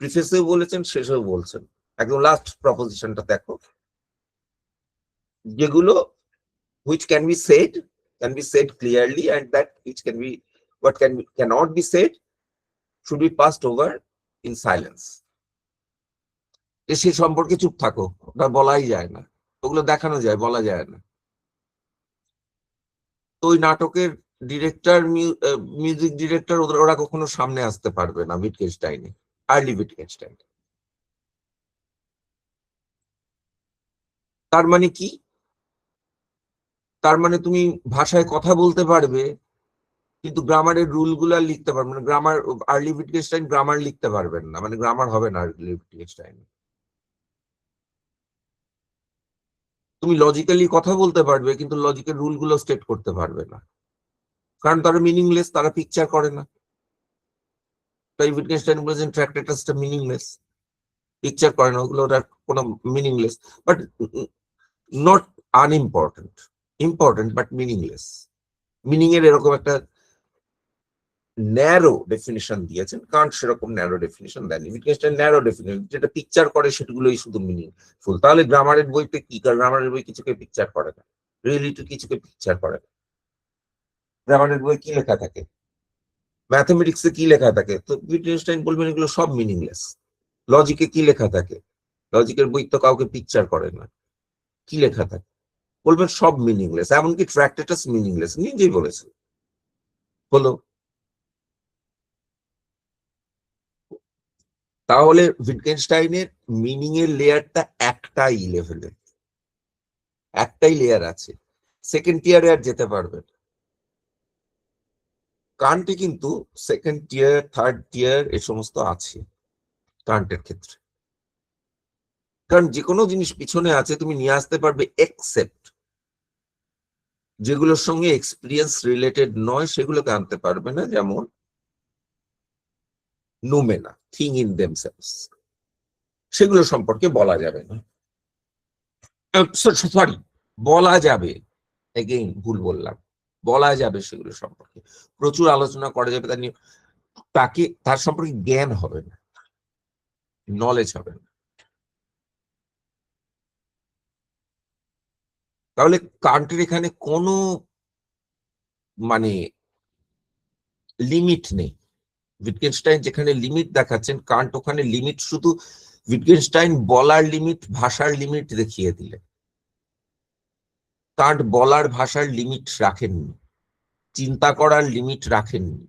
প্রিফেসেও বলেছেন শেষেও বলছেন। একদম লাস্ট প্রপোজিশনটা দেখো, যেগুলো which can be said clearly, and that which cannot be said should be passed over in silence. সে সম্পর্কে চুপ থাকো, ওটা বলাই যায় না, ওগুলো দেখানো যায়, বলা যায় না। তো ওই নাটকের ডিরেক্টর, মিউজিক ডিরেক্টর, ওরা কখনো সামনে আসতে পারবে না উইটগেনস্টাইনে, আর্লি উইটগেনস্টাইন। তার মানে কি? তার মানে তুমি ভাষায় কথা বলতে পারবে কিন্তু গ্রামারের রুল গুলা লিখতে পারবে না। গ্রামার, আর্লি উইটগেনস্টাইন গ্রামার লিখতে পারবেন না, মানে গ্রামার হবে না আর্লি উইটগেনস্টাইন। তুমি লজিক্যালি কথা বলতে পারবে কিন্তু লজিকের রুল গুলো স্টেট করতে পারবে না, কারণ তারা মিনিংলেস, তারা পিকচার করে না। তাই উইটগেনস্টাইন বলেছেন ট্র্যাক্টেটাসটা মিনিংলেস, পিকচার করে না, ওগুলো ওটার কোনো meaningless, but not unimportant, important but meaningless. Meaning এর এরকম একটা ন্যারো ডেফিনিশন দিয়েছেন, কান্ট সেরকম ন্যারো ডেফিনিশন দেননি। উইটগেনস্টাইন ন্যারো ডেফিনিশন, যেটা পিকচার করে সেগুলোই শুধু মিনিংফুল। তাহলে গ্রামারের বইতে কি, গ্রামারের বই কিছুকে পিকচার করে না, রিয়েলিটি কিছুকে পিকচার করে না। গ্রামারের বই কি লেখা থাকে, ম্যাথমেটিক্সে কি লেখা থাকে, তো উইটগেনস্টাইন বলবেন এগুলো সব মিনিংলেস। লজিকে কি লেখা থাকে, লজিকের বই তো কাউকে পিকচার করে না, কি লেখা থাকে, বলবেন সব মিনিংলেস, এমনকি ট্র্যাক্টেটাস মিনিংলেস, নিজেই বলেছেন। হলো, তাহলে উইটগেনস্টাইনের মিনিং এর লেয়ারটা একটাই লেভেলে, একটাই লেয়ার আছে, সেকেন্ড টিয়ারে আর যেতে পারবে না। কান্টে কিন্তু সেকেন্ড টিয়ার, থার্ড টিয়ার এ সমস্ত আছে কান্টের ক্ষেত্রে, কারণ যে কোনো জিনিস পিছনে আছে তুমি নিয়ে আসতে পারবে, এক্সেপ্ট যেগুলোর সঙ্গে এক্সপিরিয়েন্স রিলেটেড নয় সেগুলোকে আনতে পারবে না, যেমন নোমেনা, থিং ইন দেমসেলস, সেগুলো সম্পর্কে বলা যাবে না। সরি, বলা যাবে, এগেইন ভুল বললাম, বলা যাবে সেগুলো সম্পর্কে, প্রচুর আলোচনা করা যাবে, তার নিয়ে তাকে, তার সম্পর্কে জ্ঞান হবে না, নলেজ হবে না। তাহলে কান্টের এখানে কোনো মানে লিমিট নেই। উইটগেনস্টাইন যেখানে লিমিট দেখাচ্ছেন, কান্ট ওখানে লিমিট শুধু উইটগেনস্টাইন বলার লিমিট, ভাষার লিমিট দেখিয়ে দিলেন। কান্ট বলার ভাষার লিমিট রাখেননি, চিন্তা করার লিমিট রাখেননি,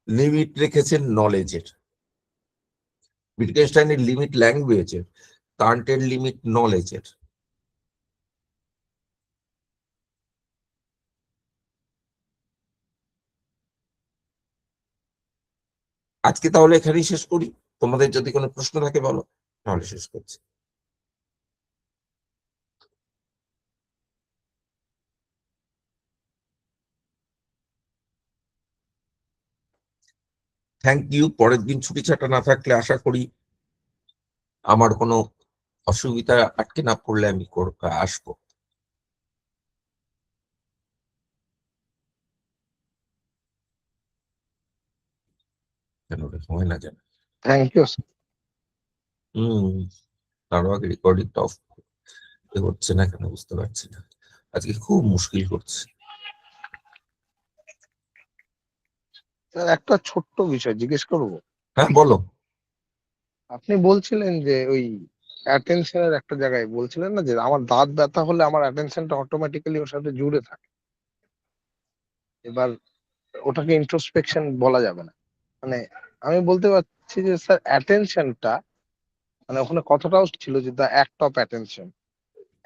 লিমিট রেখেছেন নলেজের। উইটগেনস্টাইনের লিমিট ল্যাঙ্গুয়েজের, কান্টের লিমিট নলেজের। আজকে তাহলে এখানেই শেষ করি, তোমাদের যদি কোনো প্রশ্ন থাকে বলো, তাহলে শেষ করছি। Thank you. পরের দিন ছুটি ছাটা না থাকলে আশা করি আমার কোনো অসুবিধা আটকে না পড়লে আমি আসবো। কেন হয় না জানো? Thank you. তার আগে রেকর্ডিংটা অফ হচ্ছে না কেন বুঝতে পারছি না, আজকে খুব মুশকিল করছে। স্যার একটা ছোট্ট বিষয় জিজ্ঞেস করবো? হ্যাঁ বলো। আপনি বলছিলেন যে ওই অ্যাটেনশনের একটা জায়গায় বলছিলেন না যে আমার দাঁত ব্যথা হলে আমার অ্যাটেনশনটা অটোমেটিক্যালি ওর সাথে জুড়ে থাকে। এবার ওটাকে ইন্ট্রোস্পেকশন বলা যাবে না, মানে আমি বলতে পারছি যে স্যার অ্যাটেনশনটা, মানে ওখানে কথাটাও ছিল যে the act of attention.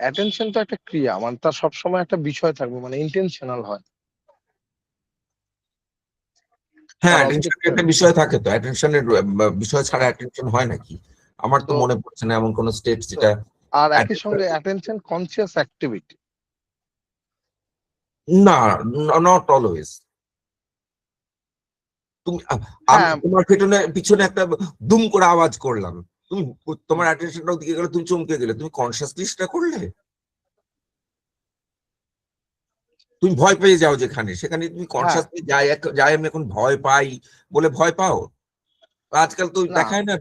Attention তো একটা ক্রিয়া, মানে তার সবসময় একটা বিষয় থাকবে, মানে ইন্টেনশনাল হয়। হ্যাঁ, তার অ্যাটেনশনের objective একটা বিষয় থাকে তো, অ্যাটেনশনের বিষয় ছাড়া অ্যাটেনশন হয় নাকি? আমার তো তো মনে পড়ছে না এমন কোন স্টেট তো যেটা আর একই attention- সঙ্গে অ্যাটেনশন কনসিয়াস অ্যাক্টিভিটি। না, নট অলওয়েজ। তুমি আমি হ্যাঁ তোমার পিছনে একটা দুম করে আওয়াজ করলাম, তুমি তোমার অ্যাটেনশনটাও দিকে গেলে, তুমি চমকে গেলে, তুমি কনসিয়াসলি সেটা করলে? তুমি ভয় পেয়ে যাও যেখানে, সেখানে তুমি হ্যাঁ কনসিয়াসলি যাই আমি এখন ভয় পাই বলে ভয় পাও? আজকাল তো না দেখায় না,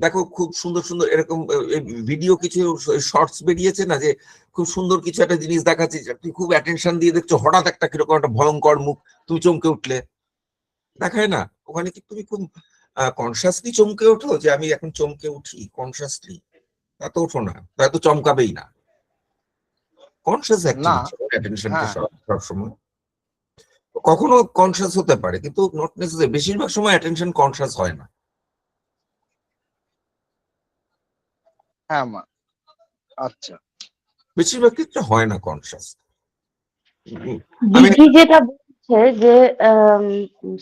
দেখো খুব সুন্দর সুন্দর এরকম ভিডিও কিছু শর্টস বেরিয়েছে না, যে খুব সুন্দর কিছু একটা জিনিস দেখাচ্ছে, তুমি খুব অ্যাটেনশন দিয়ে দেখছো, হঠাৎ একটা কিরকম একটা ভয়ঙ্কর মুখ, তুমি চমকে উঠলে, দেখায় না? ওখানে কি তুমি খুব কনসিয়াসলি চমকে ওঠো যে আমি এখন চমকে উঠি কনসিয়াসলি? তা তো ওঠো না, তা তো চমকাবেই না। কনসিয়াস না অ্যাক্টিভিটি অ্যাটেনশনটা হ্যাঁ সবসময় কখনো কনসিয়াস হতে পারে, কিন্তু নট নেসেসারি। বেশিরভাগ সময় অ্যাটেনশন কনসিয়াস হয় না। হ্যাঁ আচ্ছা। বেশিরভাগ ক্ষেত্রে হয় না কনসিয়াস। আমি ভিকি যেটা বলছে যে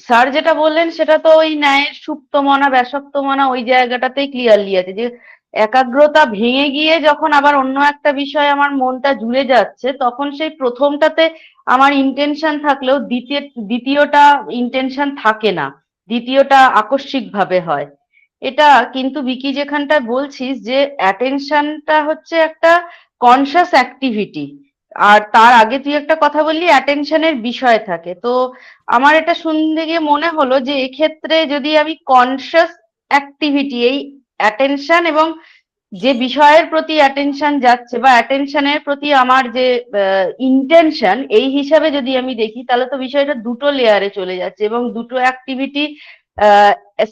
স্যার যেটা বললেন সেটা তো ওই ন্যায়ের সুপ্তমনা ব্যাসক্তমনা ওই জায়গাটাতেই ক্লিয়ারলি আছে, যে একাগ্রতা ভেঙে গিয়ে যখন আবার অন্য একটা বিষয়ে আমার মনটা জুড়ে যাচ্ছে, তখন সেই প্রথমটাতে আমার ইন্টেনশন থাকলেও দ্বিতীয়টা ইন্টেনশন থাকে না, দ্বিতীয়টা আকস্মিক ভাবে হয়। এটা কিন্তু বিকি যেখানটা বলছিস যে অ্যাটেনশনটা হচ্ছে একটা কনসাস অ্যাক্টিভিটি, আর তার আগে তুই একটা কথা বললি অ্যাটেনশনের বিষয় থাকে, তো আমার এটা শুনতে গিয়ে মনে হলো যে এক্ষেত্রে যদি আমি কনসাস অ্যাক্টিভিটি, এই অ্যাটেনশন এবং যে বিষয়ের প্রতি অ্যাটেনশন যাচ্ছে বা অ্যাটেনশনের প্রতি আমার যে ইন্টেনশন, এই হিসাবে যদি আমি দেখি, তাহলে তো বিষয়টা দুটো লেয়ারে চলে যাচ্ছে এবং দুটো অ্যাক্টিভিটি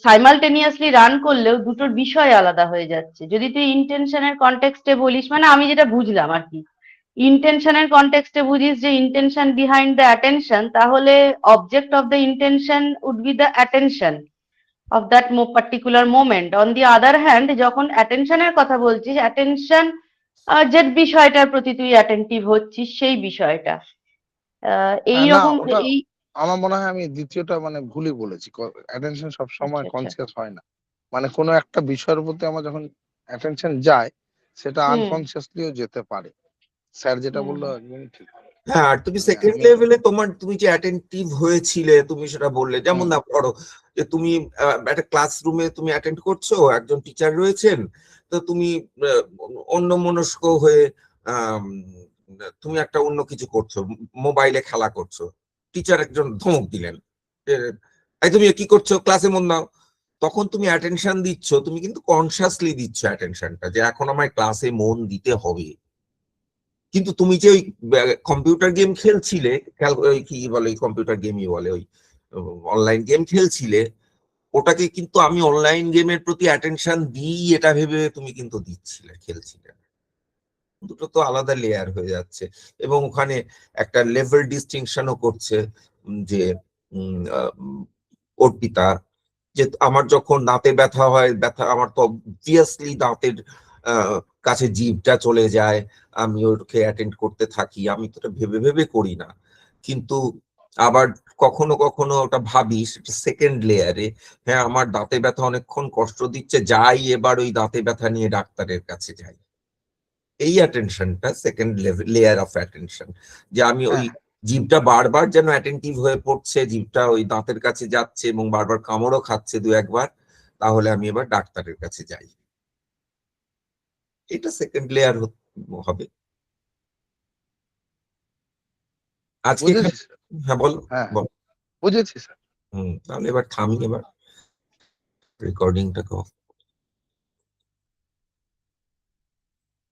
সাইমালটেনিয়াসলি রান করলেও দুটোর বিষয় আলাদা হয়ে যাচ্ছে। যদি তুই ইন্টেনশনের কনটেক্সটে বলিস, মানে আমি যেটা বুঝলাম আর কি, ইন্টেনশনের কনটেক্সটে বুঝিস যে ইন্টেনশন বিহাইন্ড দ্য অ্যাটেনশন, তাহলে object of the intention would be the attention of that particular moment. On the other hand, যখন অ্যাটেনশনের কথা বলছিস, অ্যাটেনশন যে বিষয়টার প্রতি তুই অ্যাটেন্টিভ হচ্ছিস সেই বিষয়টা না এইরকম ওটা এই। আমার মনে হয় আমি দ্বিতীয়টা মানে ভুলই বলেছি। অ্যাটেনশন সব সময় আচ্ছা আচ্ছা। কনসিয়াস হয় না, মানে কোনো একটা বিষয়ের প্রতি আমার যখন অ্যাটেনশন যায় সেটা আনকনসিয়াসলিও যেতে পারে। স্যার যেটা বললো একদমই ঠিক। হ্যাঁ, আর তুমি মানে সেকেন্ড আমি লেভেলে তুমি যে অ্যাটেন্টিভ হয়েছিলে, তুমি সেটা বললে, যেমন না ধরো যে তুমি একটা ক্লাসরুমে তুমি অ্যাটেন্ড করছো, একজন টিচার রয়েছেন, তো তুমি অন্যমনস্ক হয়ে আম, তুমি একটা অন্য কিছু করছো, মোবাইলে খেলা করছো, টিচার একজন ধমক দিলেন, এই তুমি কি করছো, ক্লাসে মন দাও। তখন তুমি অ্যাটেনশন দিচ্ছ, তুমি কিন্তু কনসিয়াসলি দিচ্ছ অ্যাটেনশনটা, যে এখন আমার ক্লাসে মন দিতে হবে। কিন্তু তুমি যে ওই কম্পিউটার গেম খেলছিলে, ওই কি বলে, কম্পিউটার গেমই বলে, ওই অনলাইন গেম খেলছিলে, ওটাকে কিন্তু আমি অনলাইন গেমের প্রতি অ্যাটেনশন দিই এটা ভেবে তুমি কিন্তু দিচ্ছিলে, খেলছিলে। দুটো তো আলাদা লেয়ার হয়ে যাচ্ছে, এবং ওখানে একটা লেভেল ডিস্টিংশনও করছে যে অর্পিতা, যে আমার যখন দাঁতে ব্যথা হয়, ব্যথা আমার তো অবভিয়াসলি দাঁতের কাছে জিভটা চলে যায়, আমি ওকে অ্যাটেন্ড করতে থাকি, আমি তো এটা ভেবে ভেবে করি না। কিন্তু আবার কখনো কখনো ওটা ভাবি, সেটা সেকেন্ড লেয়ারে, হ্যাঁ আমার দাঁতে ব্যথা অনেকক্ষণ কষ্ট দিচ্ছে, যাই এবার ওই দাঁতে ব্যথা নিয়ে ডাক্তারের কাছে যাই। এই অ্যাটেনশনটা সেকেন্ড লেয়ার অফ অ্যাটেনশন, যে আমি ওই জিভটা বারবার যেন অ্যাটেন্টিভ হয়ে পড়ছে, জিভটা ওই দাঁতের কাছে যাচ্ছে এবং বারবার কামড়ও খাচ্ছে দু একবার, তাহলে আমি এবার ডাক্তারের কাছে যাই। এটা সেকেন্ড লেয়ার হবে। আজকে বুঝেছি স্যার। হ্যাঁ বলো। হ্যাঁ বলো। বুঝেছি স্যার। তাহলে এবার থামি, এবার রেকর্ডিংটাকে অফ